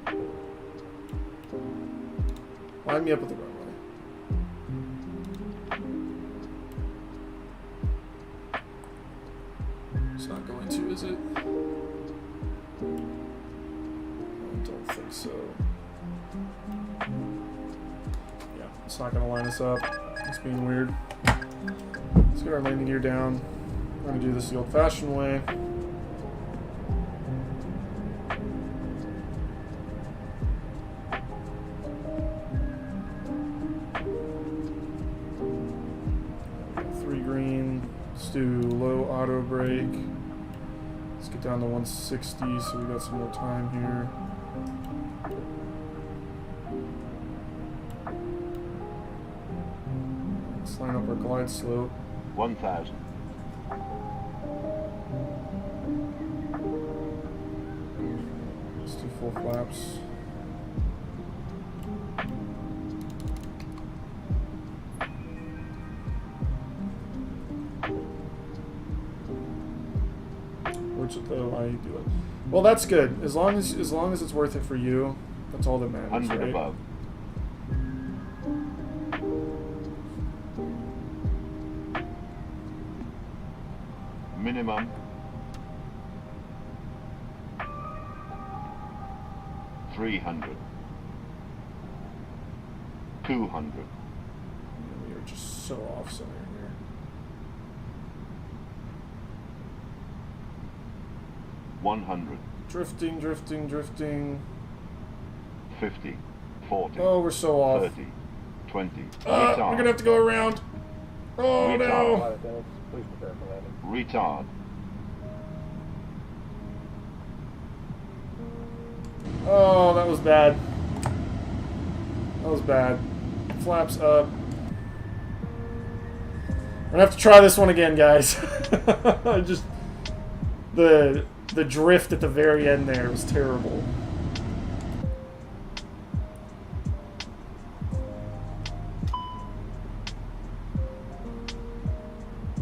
Speaker 1: here. Line me up with the runway. It's not going to, is it? I don't think so. Yeah, it's not going to line us up. It's being weird. Let's get our landing gear down. I'm going to do this the old-fashioned way. Do low auto brake. Let's get down to 160 so we got some more time here. Let's line up our glide slope.
Speaker 5: 1,000.
Speaker 1: Let's do full flaps. Why you do it? Well, that's good. As long as it's worth it for you, that's all that matters.
Speaker 5: 100
Speaker 1: right?
Speaker 5: above. Minimum 300. 200.
Speaker 1: We are just so off center here.
Speaker 5: 100.
Speaker 1: Drifting.
Speaker 5: 50. 40.
Speaker 1: Oh, we're so off.
Speaker 5: 30. 20.
Speaker 1: We're gonna have to go around. Oh no!
Speaker 4: Flight attendants, please prepare for landing.
Speaker 5: Retard.
Speaker 1: Oh, that was bad. That was bad. Flaps up. We're gonna have to try this one again, guys. Just the drift at the very end there was terrible.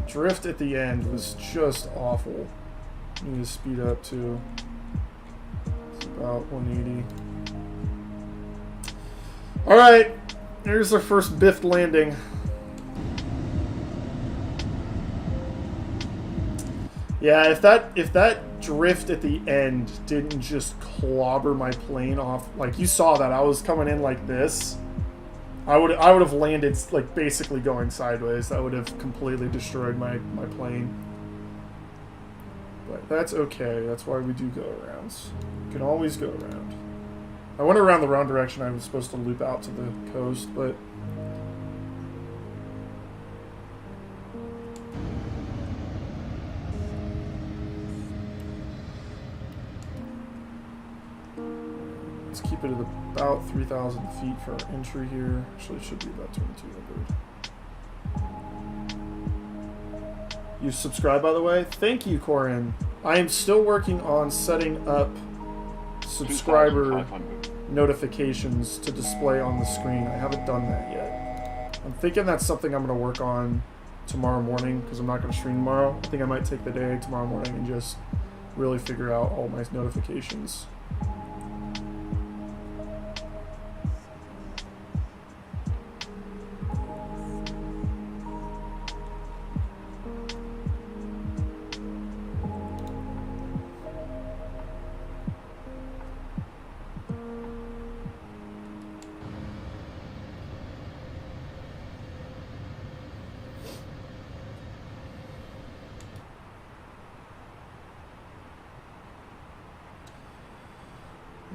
Speaker 1: Drift at the end was just awful. Need to speed up too. It's about 180. Alright, here's our first biffed landing. Yeah, if that drift at the end didn't just clobber my plane off. Like, you saw that. I was coming in like this. I would have landed, like, basically going sideways. That would have completely destroyed my plane. But that's okay. That's why we do go-arounds. You can always go around. I went around the wrong direction. I was supposed to loop out to the coast, but... let's keep it at about 3,000 feet for our entry here. Actually, it should be about 2,200. You subscribe, by the way? Thank you, Corin. I am still working on setting up subscriber
Speaker 5: 2,500.
Speaker 1: notifications to display on the screen. I haven't done that yet. I'm thinking that's something I'm going to work on tomorrow morning because I'm not going to stream tomorrow. I think I might take the day tomorrow morning and just really figure out all my notifications.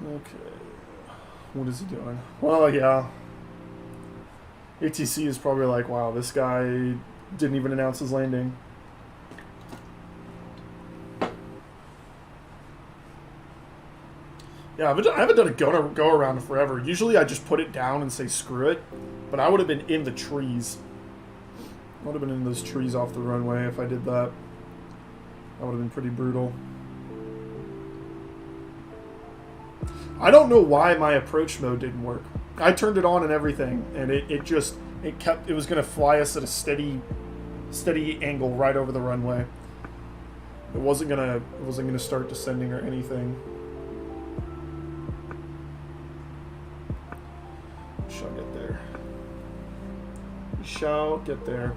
Speaker 1: Okay, what is he doing? Well, yeah. ATC is probably like, wow, this guy didn't even announce his landing. Yeah, I haven't done a go around in forever. Usually I just put it down and say screw it, but I would have been in the trees. I would have been in those trees off the runway if I did that. That would have been pretty brutal. I don't know why my approach mode didn't work. I turned it on and everything, and it was gonna fly us at a steady angle right over the runway. It wasn't gonna start descending or anything. We shall get there. We shall get there.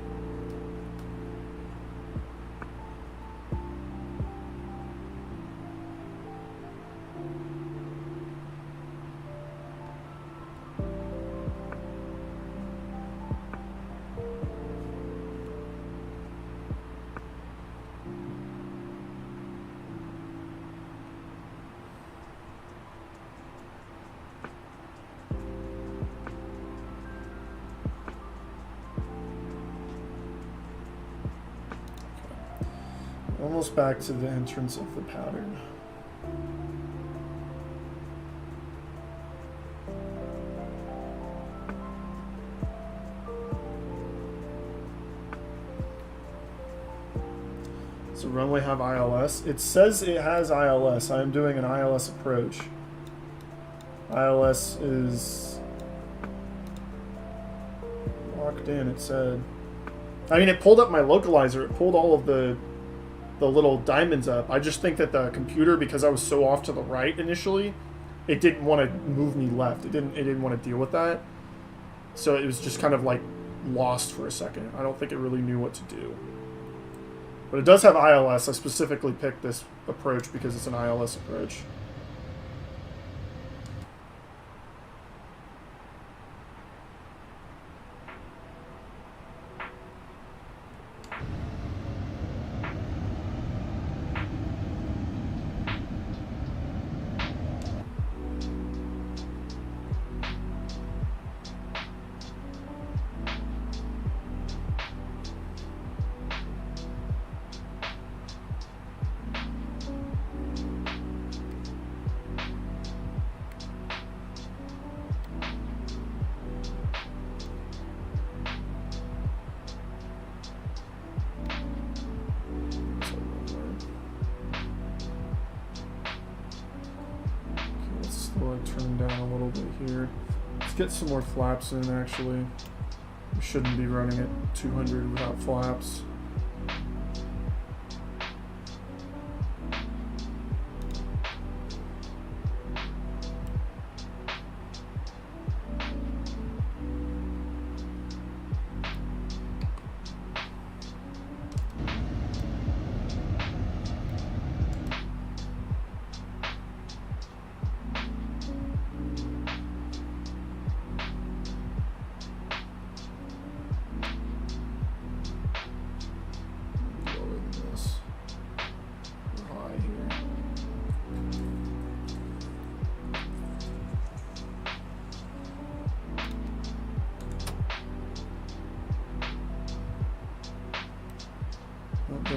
Speaker 1: Almost back to the entrance of the pattern. Does the runway have ILS? It says it has ILS. I am doing an ILS approach. ILS is locked in, it said. I mean, it pulled up my localizer. It pulled all of the little diamonds up. I just think that the computer, because I was so off to the right initially, it didn't want to move me left. It didn't want to deal with that. So it was just kind of like lost for a second. I don't think it really knew what to do. But it does have ILS. I specifically picked this approach because it's an ILS approach. Get some more flaps in, actually. We shouldn't be running at 200 without flaps.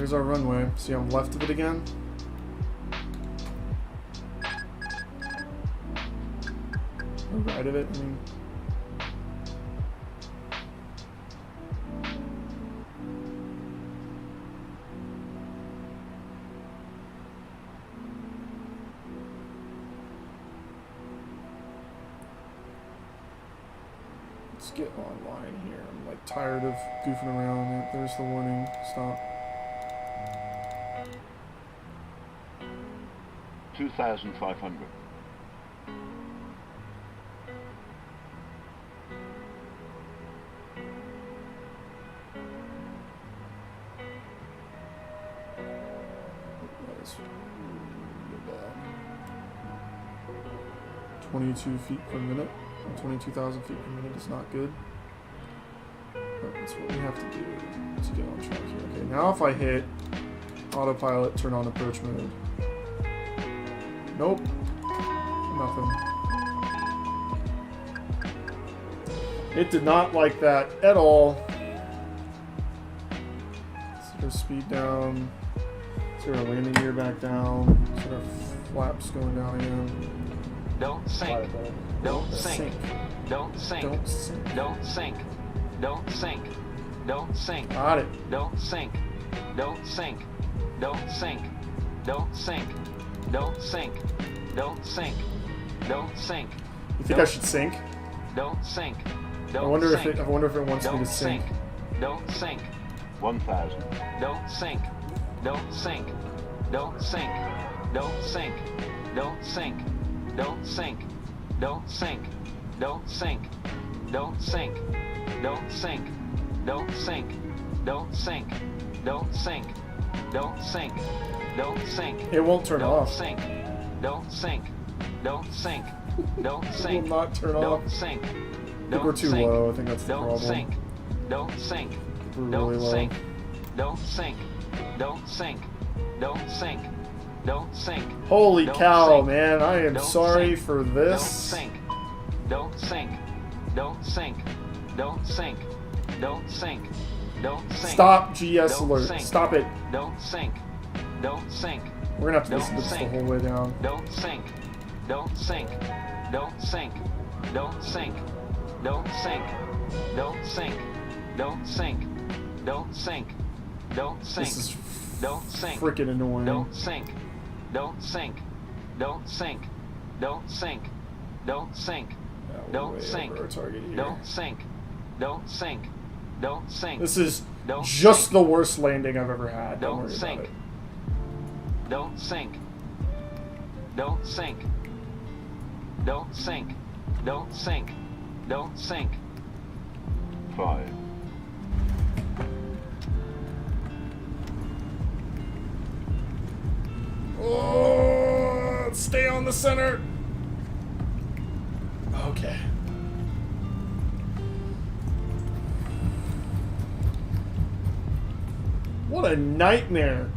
Speaker 1: There's our runway. See on the left of it again? Or right of it, I mean. Let's get online here. I'm like tired of goofing around. There's the warning. Stop.
Speaker 5: 2,500.
Speaker 1: That is 22 feet per minute. 22,000 feet per minute is not good. But that's what we have to do to get on track here. Okay, now if I hit autopilot, turn on approach mode. Nope. Nothing. It did not like that at all. Zero speed down. Zero landing gear back down. Sort of flaps going down again.
Speaker 2: Don't sink. Don't sink. Don't sink.
Speaker 1: Don't sink.
Speaker 2: Don't sink. Don't sink. Don't sink.
Speaker 1: Got it.
Speaker 2: Don't sink. Don't sink. Don't sink. Don't sink. Don't sink. Don't sink. Don't sink.
Speaker 1: You think I should sink?
Speaker 2: Don't sink.
Speaker 1: I wonder if it wants me to
Speaker 2: Don't
Speaker 1: sink.
Speaker 2: sink. Don't sink.
Speaker 5: 1,000.
Speaker 2: Don't sink. Don't sink. Don't sink. Don't sink. Don't sink. Don't sink. Don't sink. Don't sink. Don't sink. Don't sink. Don't sink. Don't sink. Don't sink. Don't sink. Don't sink.
Speaker 1: It won't turn
Speaker 2: Don't
Speaker 1: off.
Speaker 2: sink. Don't sink. Don't sink. Don't
Speaker 1: It will
Speaker 2: sink.
Speaker 1: not turn off.
Speaker 2: Don't sink.
Speaker 1: I think we're too low. I think that's the
Speaker 2: Don't
Speaker 1: problem.
Speaker 2: sink. Don't sink.
Speaker 1: We're really
Speaker 2: Don't
Speaker 1: low.
Speaker 2: sink. Don't sink. Don't sink. Don't sink. Don't sink.
Speaker 1: Holy
Speaker 2: Don't
Speaker 1: cow,
Speaker 2: sink.
Speaker 1: man. I am
Speaker 2: Don't
Speaker 1: sorry
Speaker 2: sink.
Speaker 1: for
Speaker 2: Don't
Speaker 1: this.
Speaker 2: sink. Don't sink. Don't sink. Don't sink. Don't sink. Don't sink.
Speaker 1: Stop GS
Speaker 2: Don't
Speaker 1: alert.
Speaker 2: sink.
Speaker 1: Stop it.
Speaker 2: Don't sink. Don't sink.
Speaker 1: We're going to have to
Speaker 2: Don't
Speaker 1: listen to this the
Speaker 2: sink.
Speaker 1: whole way down.
Speaker 2: Don't sink. Don't sink. Don't sink. Don't sink. Don't sink. Don't sink. Don't sink. Don't sink. Don't sink.
Speaker 1: This is
Speaker 2: Don't sink.
Speaker 1: freaking annoying.
Speaker 2: Don't sink. Don't sink. Don't sink. Don't sink. Don't sink.
Speaker 1: Yeah, we're
Speaker 2: Don't
Speaker 1: way
Speaker 2: sink.
Speaker 1: over our target here.
Speaker 2: Don't sink. Don't sink. Don't sink.
Speaker 1: This is
Speaker 2: Don't
Speaker 1: just
Speaker 2: sink.
Speaker 1: the worst landing I've ever had. Don't
Speaker 2: Don't
Speaker 1: worry
Speaker 2: sink.
Speaker 1: about it.
Speaker 2: Don't sink. Don't sink. Don't sink. Don't sink. Don't sink.
Speaker 5: 5.
Speaker 1: Oh, stay on the center. Okay. What a nightmare.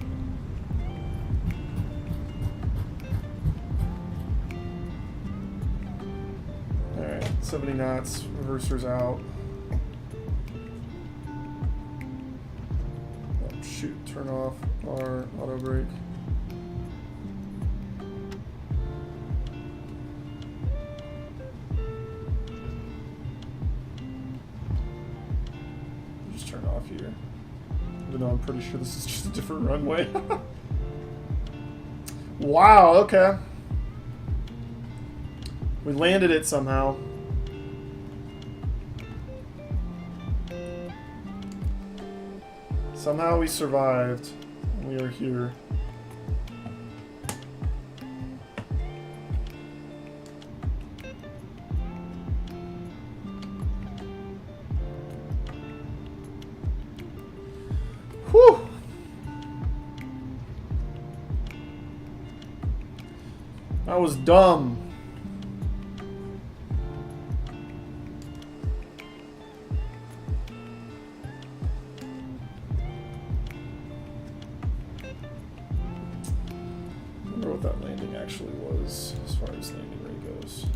Speaker 1: Alright, 70 knots, reverser's out. Oh, shoot, turn off our auto brake. Just turn off here. Even though I'm pretty sure this is just a different runway. Wow, okay. We landed it somehow. Somehow we survived. We are here. Whew! That was dumb. I wonder what that landing actually was as far as landing rate goes.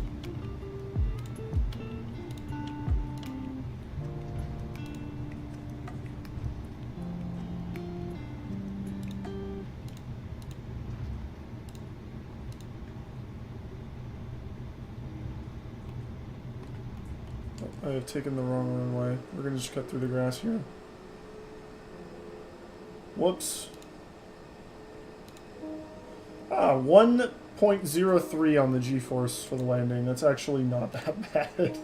Speaker 1: I have taken the wrong runway. We're gonna just cut through the grass here. Whoops. 1.03 on the G-force for the landing. That's actually not that bad.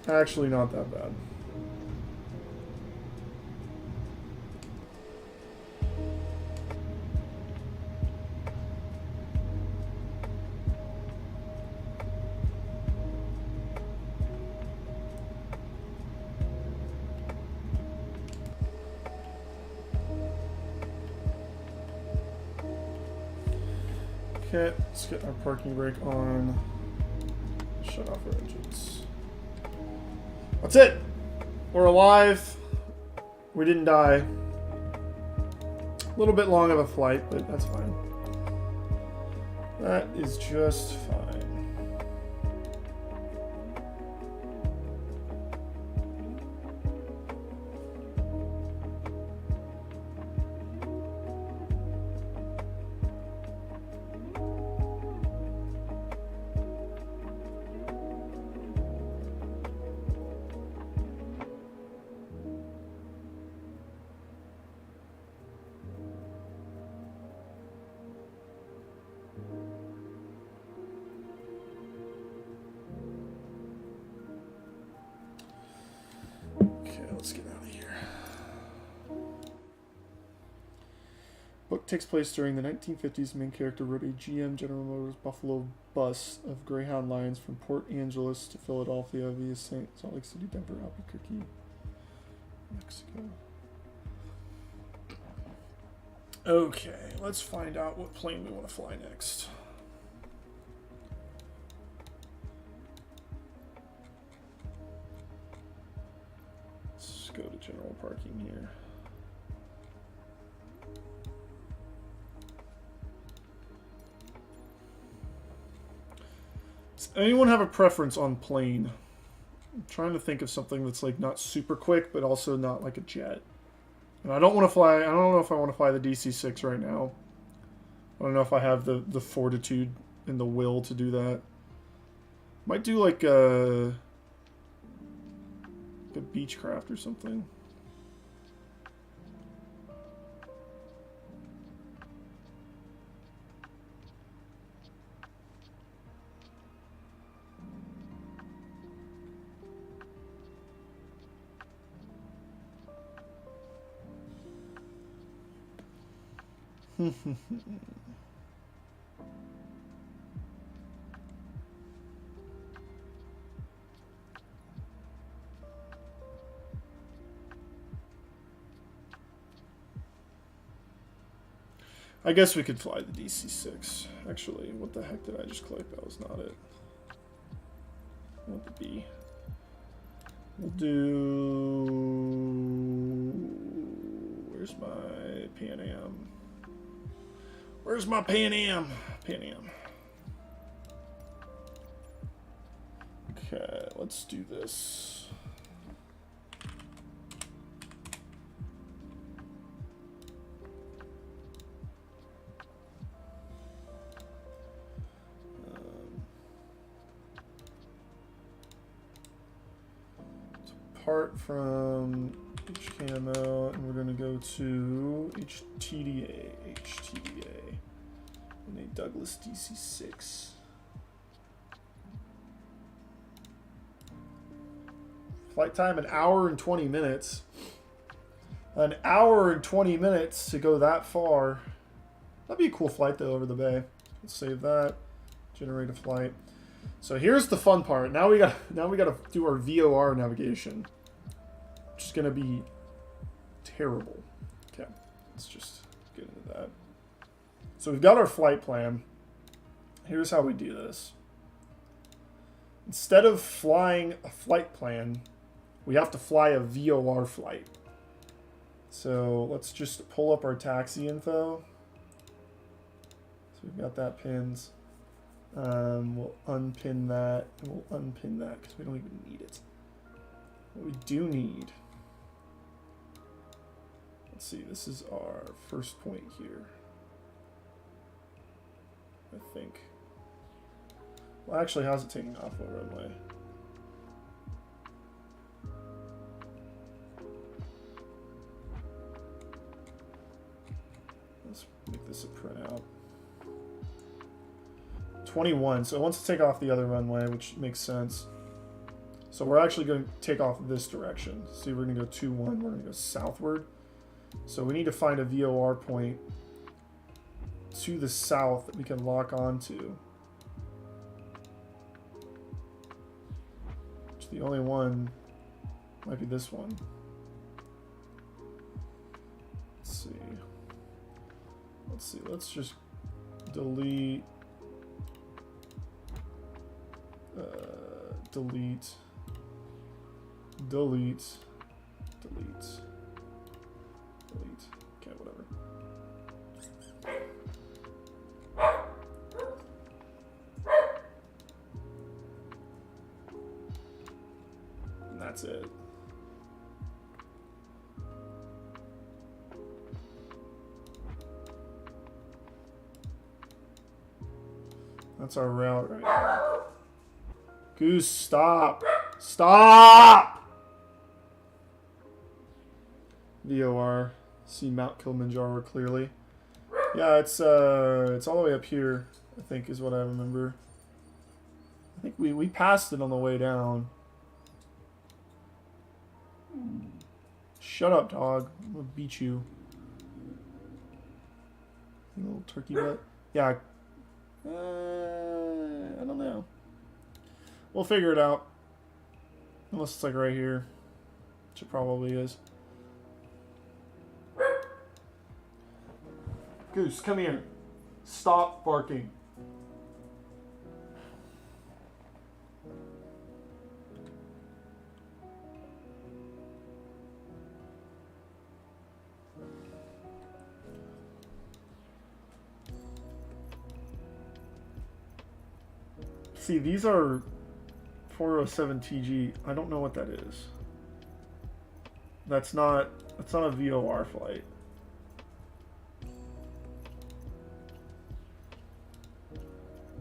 Speaker 1: Actually not that bad. Okay, let's get our parking brake on. Shut off our engines. That's it! We're alive. We didn't die. A little bit long of a flight, but that's fine. That is just fine. Let's get out of here. Book takes place during the 1950s. Main character rode a GM General Motors Buffalo bus of Greyhound lines from Port Angeles to Philadelphia via Salt Lake City, Denver, Albuquerque, Mexico. Okay, let's find out what plane we want to fly next. Go to general parking here. Does anyone have a preference on plane? I'm trying to think of something that's like not super quick, but also not like a jet. And I don't want to fly. I don't know if I want to fly the DC-6 right now. I don't know if I have the fortitude and the will to do that. Might do like a Beechcraft or something. I guess we could fly the DC-6. Actually, what the heck did I just click? That was not it. I want the B. We'll do... Where's my Pan Am? Where's my Pan Am? Pan Am. Okay, let's do this. Apart from HKMO, and we're going to go to HTDA, and a Douglas DC-6. Flight time, 1 hour and 20 minutes. 1 hour and 20 minutes to go that far. That'd be a cool flight though over the bay. Let's save that. Generate a flight. So here's the fun part. Now we got to do our VOR navigation, which is going to be terrible. Okay, let's just get into that. So we've got our flight plan. Here's how we do this. Instead of flying a flight plan, we have to fly a VOR flight. So let's just pull up our taxi info. So we've got that pinned. We'll unpin that, and we'll unpin that because we don't even need it. What we do need, let's see, this is our first point here, I think. Well, actually, how's it taking off? What runway? this a printout. 21, so it wants to take off the other runway, which makes sense. So we're actually going to take off this direction. See, we're going to go 2-1, we're going to go southward. So we need to find a VOR point to the south that we can lock onto. Which the only one might be this one. Let's see, let's just delete, delete. Okay, whatever. And that's it. That's our route right now. Goose, stop! Stop! VOR. See Mount Kilimanjaro clearly. Yeah, it's all the way up here, I think is what I remember. I think we passed it on the way down. Shut up, dog. I'm gonna beat you. You little turkey butt. Yeah. I don't know. We'll figure it out. Unless it's like right here. Which it probably is. Goose, come here. Stop barking. See, these are 407 TG. I don't know what that is. That's not a VOR flight.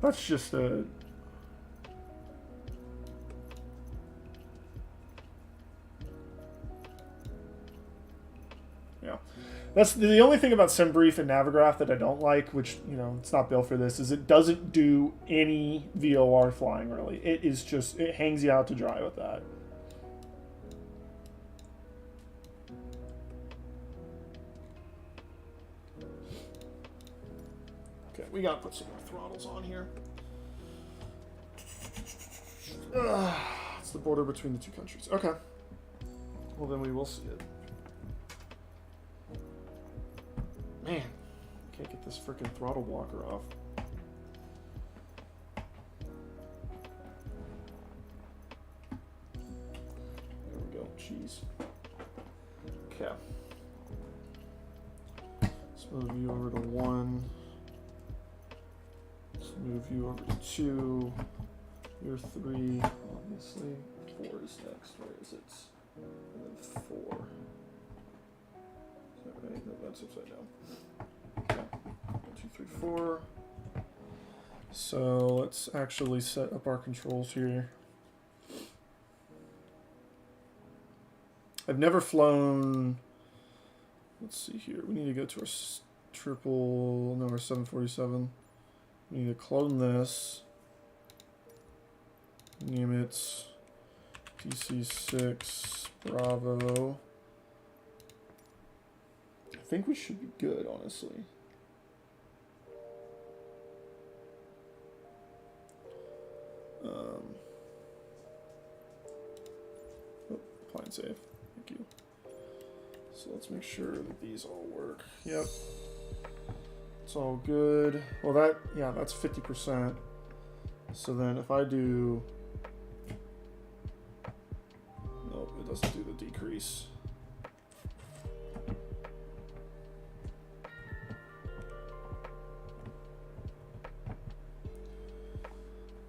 Speaker 1: That's just a... Yeah. That's the only thing about SimBrief and Navigraph that I don't like, which, you know, it's not built for this, is it doesn't do any VOR flying, really. It is just, it hangs you out to dry with that. Okay, we gotta put some more throttles on here. It's the border between the two countries. Okay. Well, then we will see it. Man, can't get this freaking throttle blocker off. There we go. Jeez. Okay. Let's move you over to 1. Let's move you over to 2. You're 3, obviously. 4 is next. Where is it? And then 4. Is that right? No, that's upside down. Okay. 1, 2, 3, 4. So let's actually set up our controls here. I've never flown. Let's see here. We need to go to our our 747. We need to clone this. Name it DC-6 Bravo. I think we should be good, honestly. Apply and save. Thank you. So let's make sure that these all work. Yep. It's all good. Well, that's 50%. So then if I do... Nope, it doesn't do the decrease.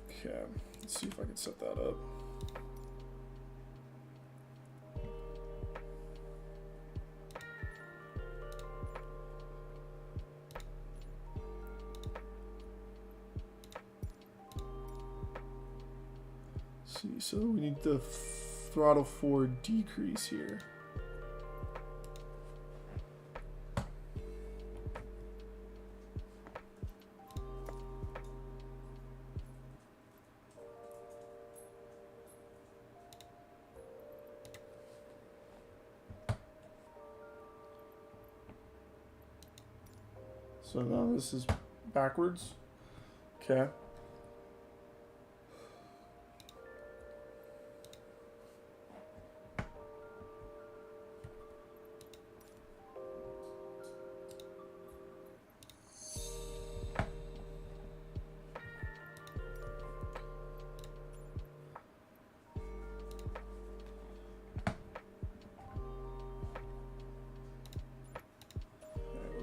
Speaker 1: Okay, let's see if I can set that up. See, so we need the throttle 4 decrease here. So now this is backwards. Okay.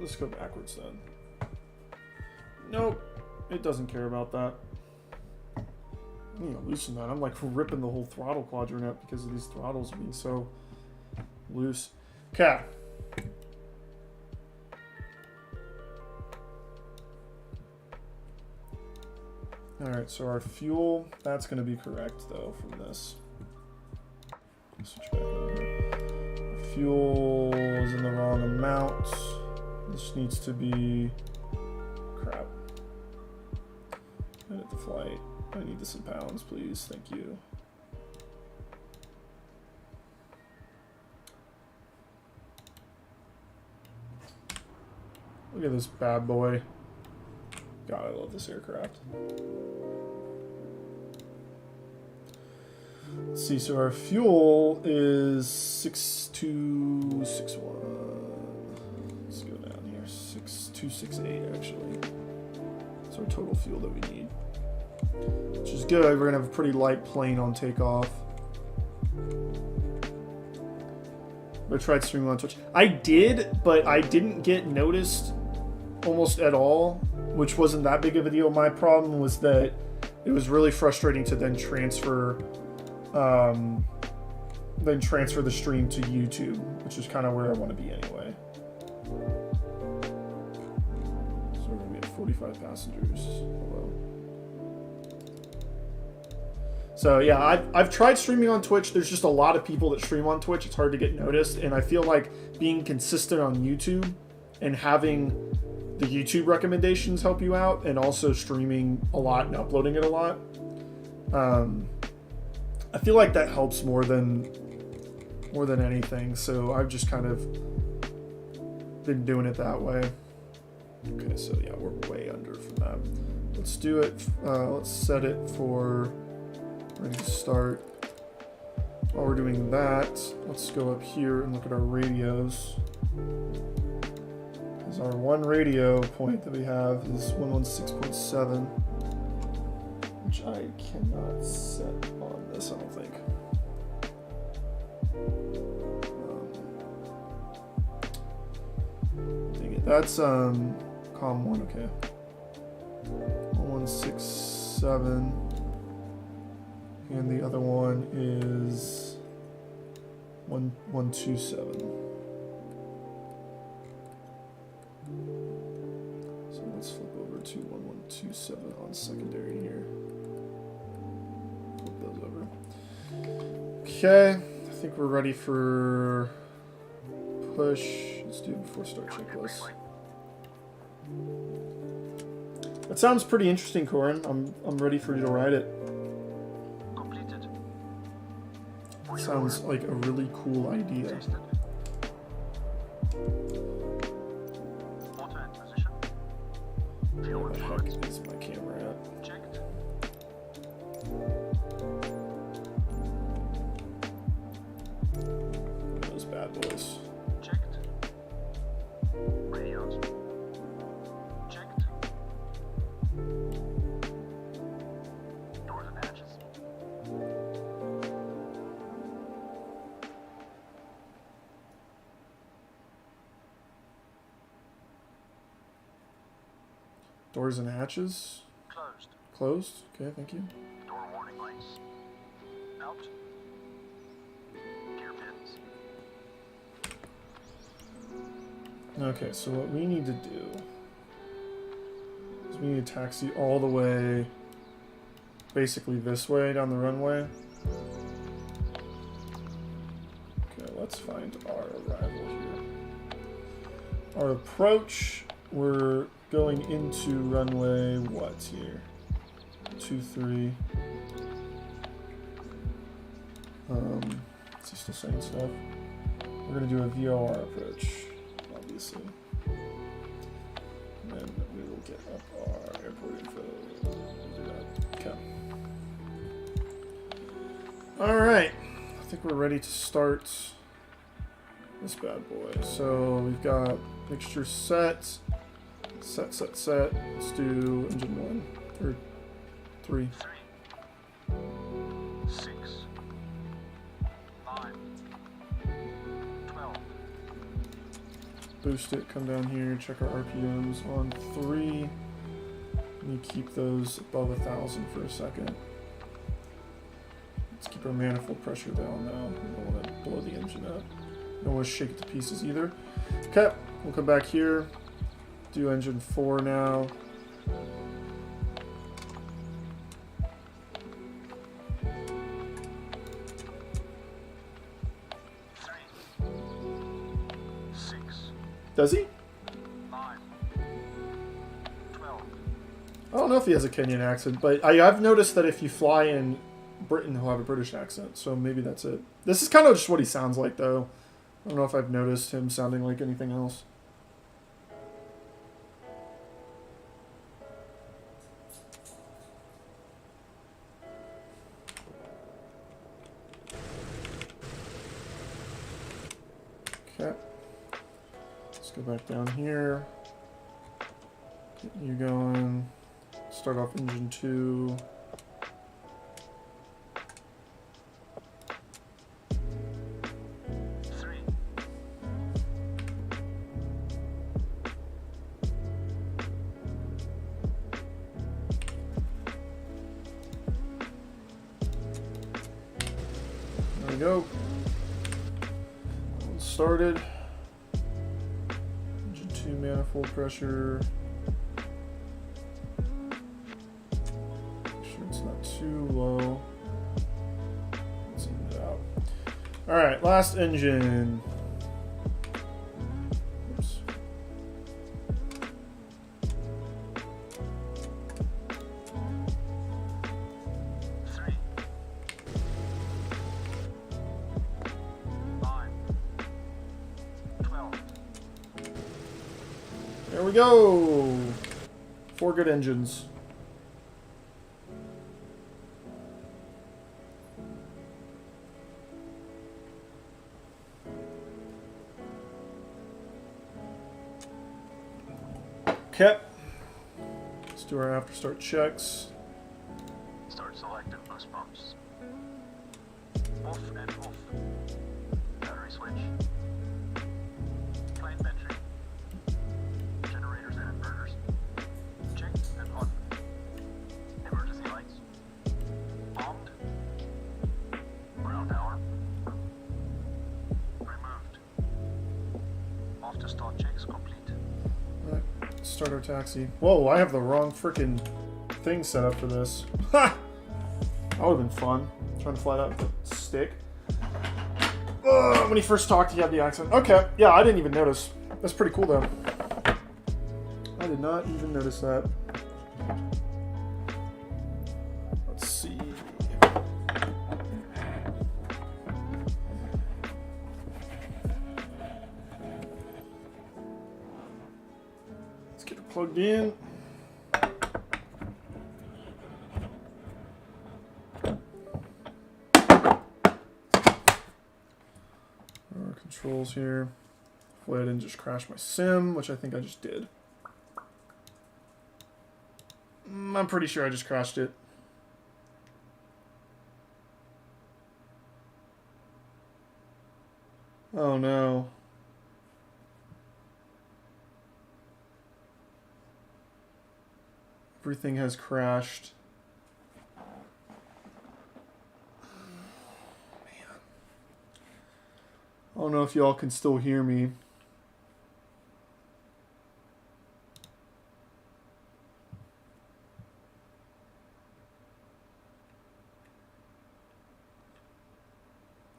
Speaker 1: Let's go backwards then. Nope, it doesn't care about that. I need to loosen that. I'm like ripping the whole throttle quadrant up because of these throttles being so loose. Okay. Alright, so our fuel, that's going to be correct though from this. Switch back over here. Our fuel is in the wrong amount. This needs to be, crap. Edit the flight. I need this in pounds, please. Thank you. Look at this bad boy. God, I love this aircraft. Let's see, so our fuel is 6261. Let's go down here. 6268 actually. That's our total fuel that we need. Which is good. We're gonna have a pretty light plane on takeoff. I tried streaming on Twitch. I did, but I didn't get noticed almost at all, which wasn't that big of a deal. My problem was that it was really frustrating to then transfer the stream to YouTube, which is kind of where I want to be anyway. So we're gonna be at 45 passengers. Hello. So yeah, I've tried streaming on Twitch. There's just a lot of people that stream on Twitch. It's hard to get noticed, and I feel like being consistent on YouTube and having the YouTube recommendations help you out, and also streaming a lot and uploading it a lot. I feel like that helps more than anything. So I've just kind of been doing it that way. Okay, so yeah, we're way under from that. Let's do it. Let's set it for ready to start. While we're doing that, let's go up here and look at our radios. Because our one radio point that we have is 116.7, which I cannot set on this, I don't think. Dang it. That's COM 1, okay. 1167. And the other one is 1127. So let's flip over to 1127 on secondary here. Flip those over. Okay, I think we're ready for push. Let's do before start checklist. That sounds pretty interesting, Corin. I'm ready for you to ride it. Sounds like a really cool idea. Where the heck is my camera at? Those bad boys.
Speaker 3: Checked. Radios. Checked. Doors and hatches.
Speaker 1: Doors and hatches.
Speaker 3: Closed.
Speaker 1: Closed. Okay, thank you.
Speaker 3: Door warning lights. Out. Gear pins.
Speaker 1: Okay, so what we need to do is we need to taxi all the way, basically this way down the runway. Okay, let's find our arrival here. Our approach, we're going into runway, what here? 23. Is he still saying stuff? We're gonna do a VOR approach, obviously. And we will get up our airport info. Do that. Okay. Alright. I think we're ready to start this bad boy. So we've got mixture set. Set. Let's do engine 1 or 3.
Speaker 3: 6, 9, 12.
Speaker 1: Boost it, come down here, check our RPMs on 3. Let me keep those above 1,000 for a second. Let's keep our manifold pressure down now. We don't want to blow the engine up. Don't want to shake it to pieces either. Okay, we'll come back here. Do engine 4 now. Does he?
Speaker 3: 9, 12.
Speaker 1: I don't know if he has a Kenyan accent, but I've noticed that if you fly in Britain, he'll have a British accent, so maybe that's it. This is kind of just what he sounds like, though. I don't know if I've noticed him sounding like anything else. Okay. Let's go back down here. Get you going. Start off engine 2. There we go. Started. Engine 2 manifold pressure. Make sure it's not too low. Let's even it out. Alright, last engine. Oops. There we go. 4 good engines. Okay. Let's do our after start checks.
Speaker 3: Start selective bus pumps. Off and off. Battery switch. Plane battery. Generators and inverters. Check and on. Emergency lights. Armed. Ground tower. Removed. Off to start checks complete.
Speaker 1: Alright, start our taxi. Whoa, I have the wrong freaking thing set up for this. Ha! That would have been fun. Trying to fly that with a stick. When he first talked, he had the accent. Okay, yeah, I didn't even notice. That's pretty cool, though. I did not even notice that. Let's see. Let's get it plugged in. Controls here. Hopefully I didn't just crash my sim, which I think I just did. I'm pretty sure I just crashed it. Oh no. Everything has crashed. I don't know if y'all can still hear me.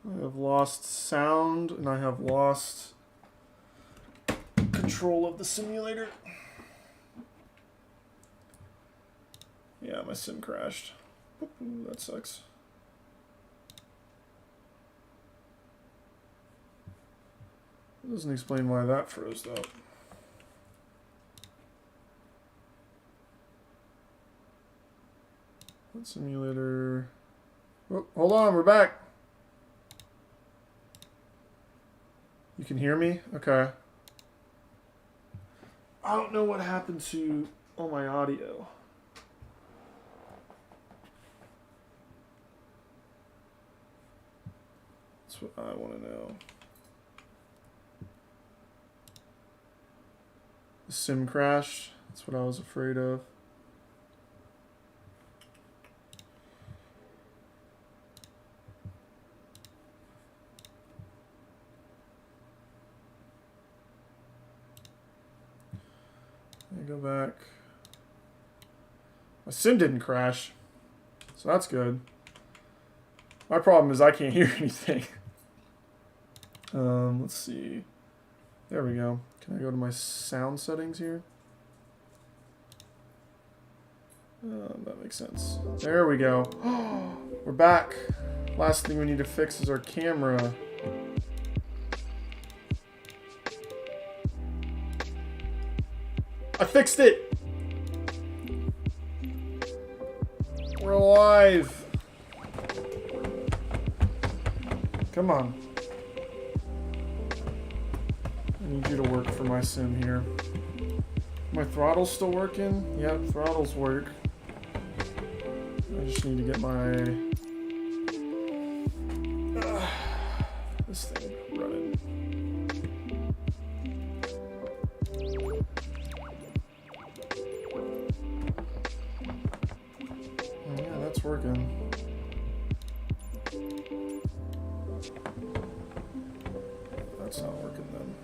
Speaker 1: I have lost sound and I have lost control of the simulator. Yeah, my sim crashed. Ooh, that sucks. Doesn't explain why that froze though. Flight simulator. Oh, hold on, we're back. You can hear me? Okay. I don't know what happened to all my audio. That's what I want to know. The sim crashed. That's what I was afraid of. Let me go back. My sim didn't crash, so that's good. My problem is I can't hear anything. Let's see. There we go. Can I go to my sound settings here? That makes sense. There we go. We're back. Last thing we need to fix is our camera. I fixed it! We're alive! Come on. I need you to work for my sim here. My throttle's still working? Yep, throttles work. I just need to get my... this thing running. Oh, yeah, that's working. That's not working then.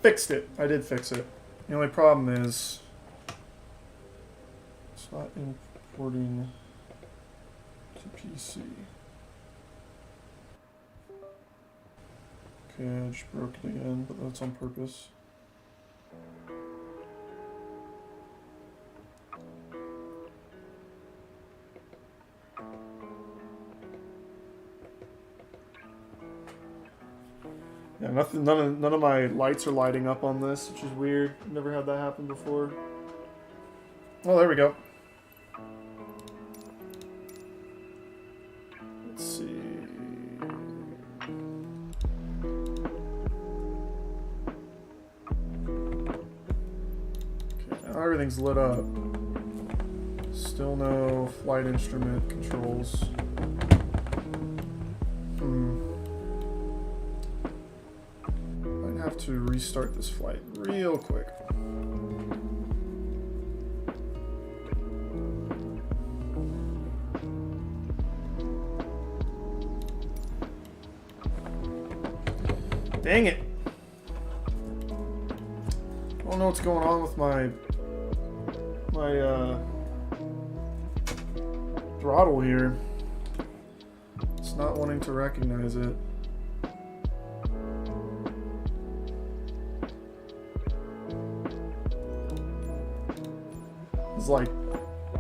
Speaker 1: Fixed it. I did fix it. The only problem is it's not importing to PC. Okay, I just broke it again, but that's on purpose. Yeah, none of my lights are lighting up on this, which is weird. I've never had that happen before. Oh, there we go. Let's see. Okay, now everything's lit up. Still no flight instrument controls. Have to restart this flight real quick. Dang it. I don't know what's going on with my throttle here. It's not wanting to recognize it. Like,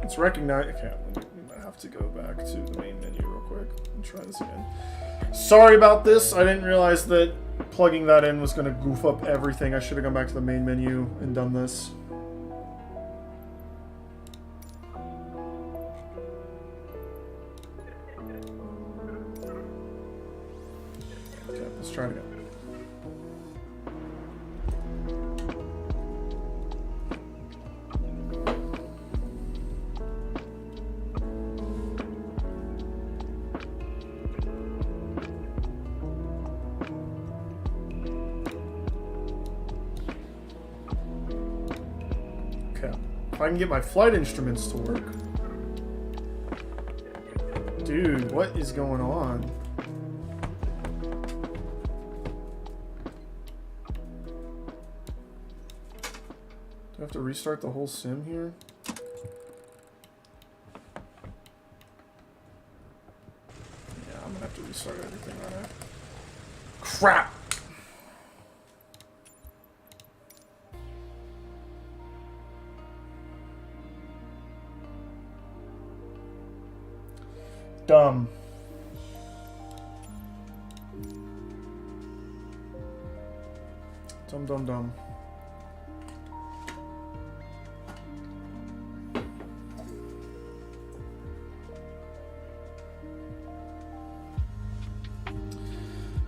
Speaker 1: it's recognized. Okay, we might have to go back to the main menu real quick and try this again. Sorry about this. I didn't realize that plugging that in was going to goof up everything. I should have gone back to the main menu and done this. Okay, let's try it again. If I can get my flight instruments to work. Dude, what is going on? Do I have to restart the whole sim here? Yeah, I'm gonna have to restart everything right now. Crap! Dumb. Dum dum dum.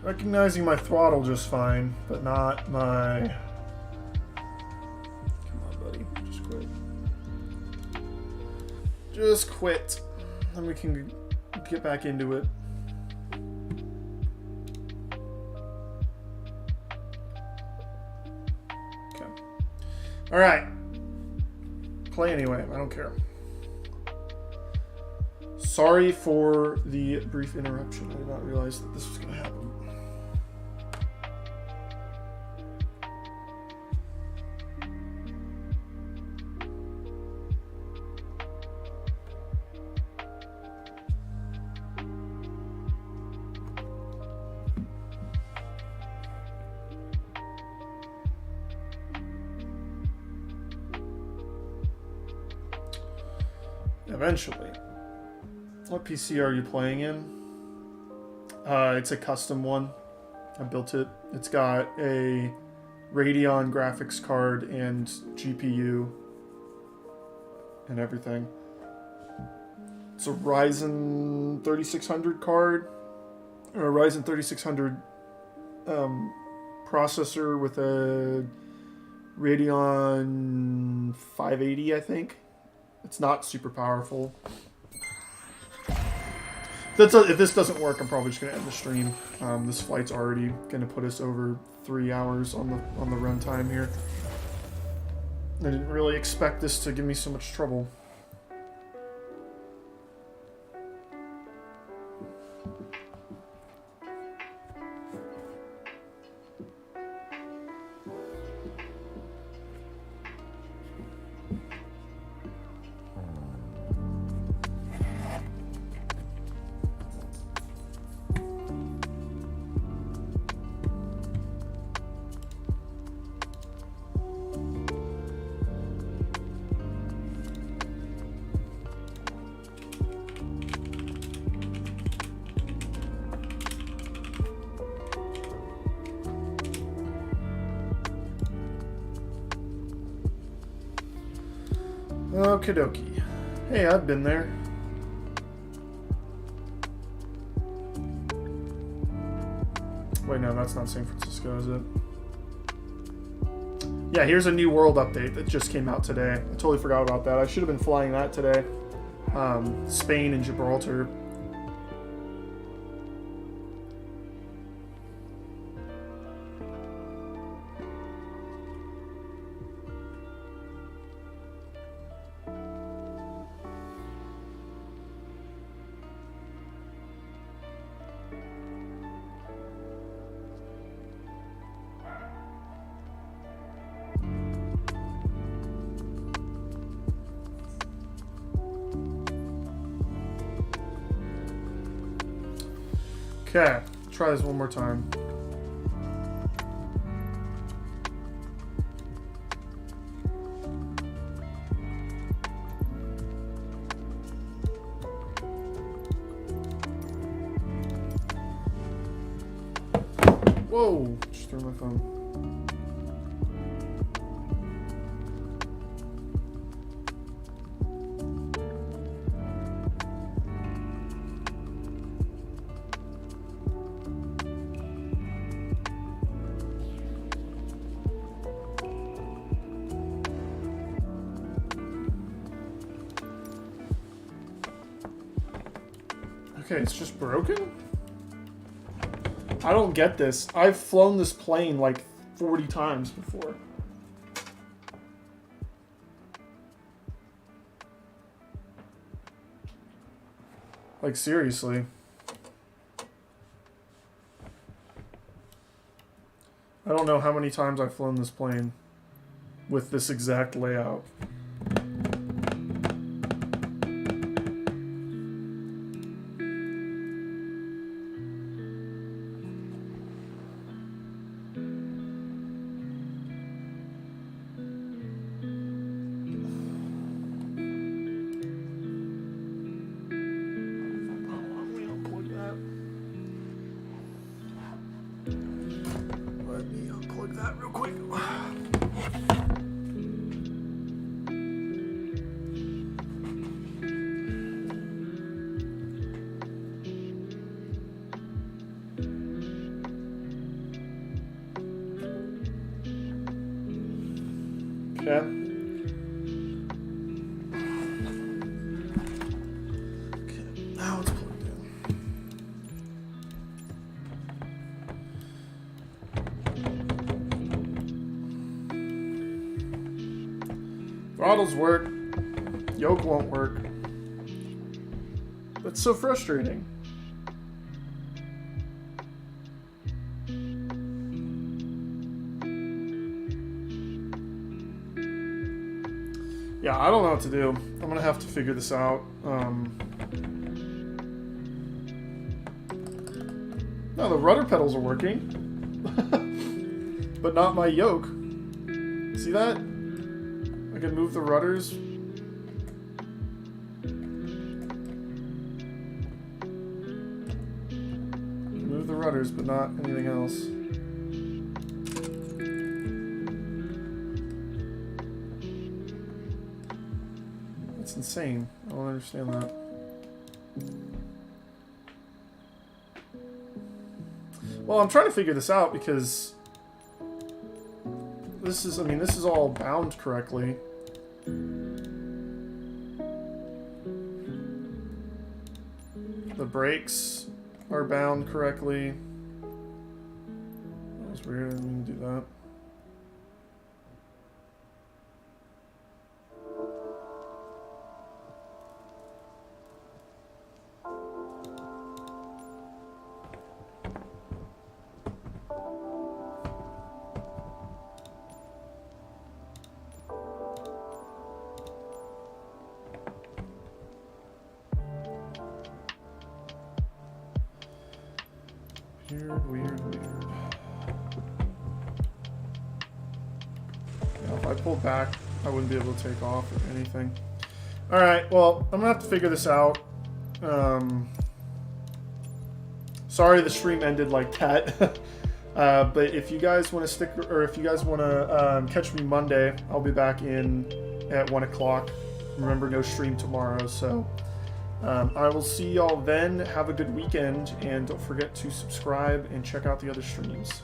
Speaker 1: Recognizing my throttle just fine, but not my... Come on, buddy. Just quit. Just quit. Then we can get back into it. Okay. Alright. Play anyway. I don't care. Sorry for the brief interruption. I did not realize that this was going to happen. Eventually. What PC are you playing in? It's a custom one. I built it. It's got a Radeon graphics card and GPU and everything. It's a Ryzen 3600 card, or a Ryzen 3600 processor with a Radeon 580, I think. It's not super powerful. If this doesn't work, I'm probably just going to end the stream. This flight's already going to put us over 3 hours on the runtime here. I didn't really expect this to give me so much trouble. Okie dokie. Hey, I've been there. Wait, no, that's not San Francisco, is it? Yeah, here's a New World update that just came out today. I totally forgot about that. I should have been flying that today. Spain and Gibraltar. Okay, try this one more time. Whoa, just threw my phone. Okay, it's just broken? I don't get this. I've flown this plane like 40 times before. Like, seriously. I don't know how many times I've flown this plane with this exact layout. Let me unplug that real quick. Okay. Now it's plugged in. Throttles work. Yoke won't work. That's so frustrating. Yeah, I don't know what to do. I'm gonna have to figure this out. No, the rudder pedals are working. But not my yoke. See that? I can move the rudders. Move the rudders, but not anything else. That's insane. I don't understand that. Well, I'm trying to figure this out because this is, I mean, this is all bound correctly. The brakes are bound correctly. That was weird. I didn't mean to do that. Weird. Yeah, if I pulled back, I wouldn't be able to take off or anything. Alright, well, I'm gonna have to figure this out. Sorry the stream ended like that. But if you guys want to stick, or if you guys want to catch me Monday, I'll be back in at 1 o'clock. Remember, no stream tomorrow, so I will see y'all then. Have a good weekend, and don't forget to subscribe and check out the other streams.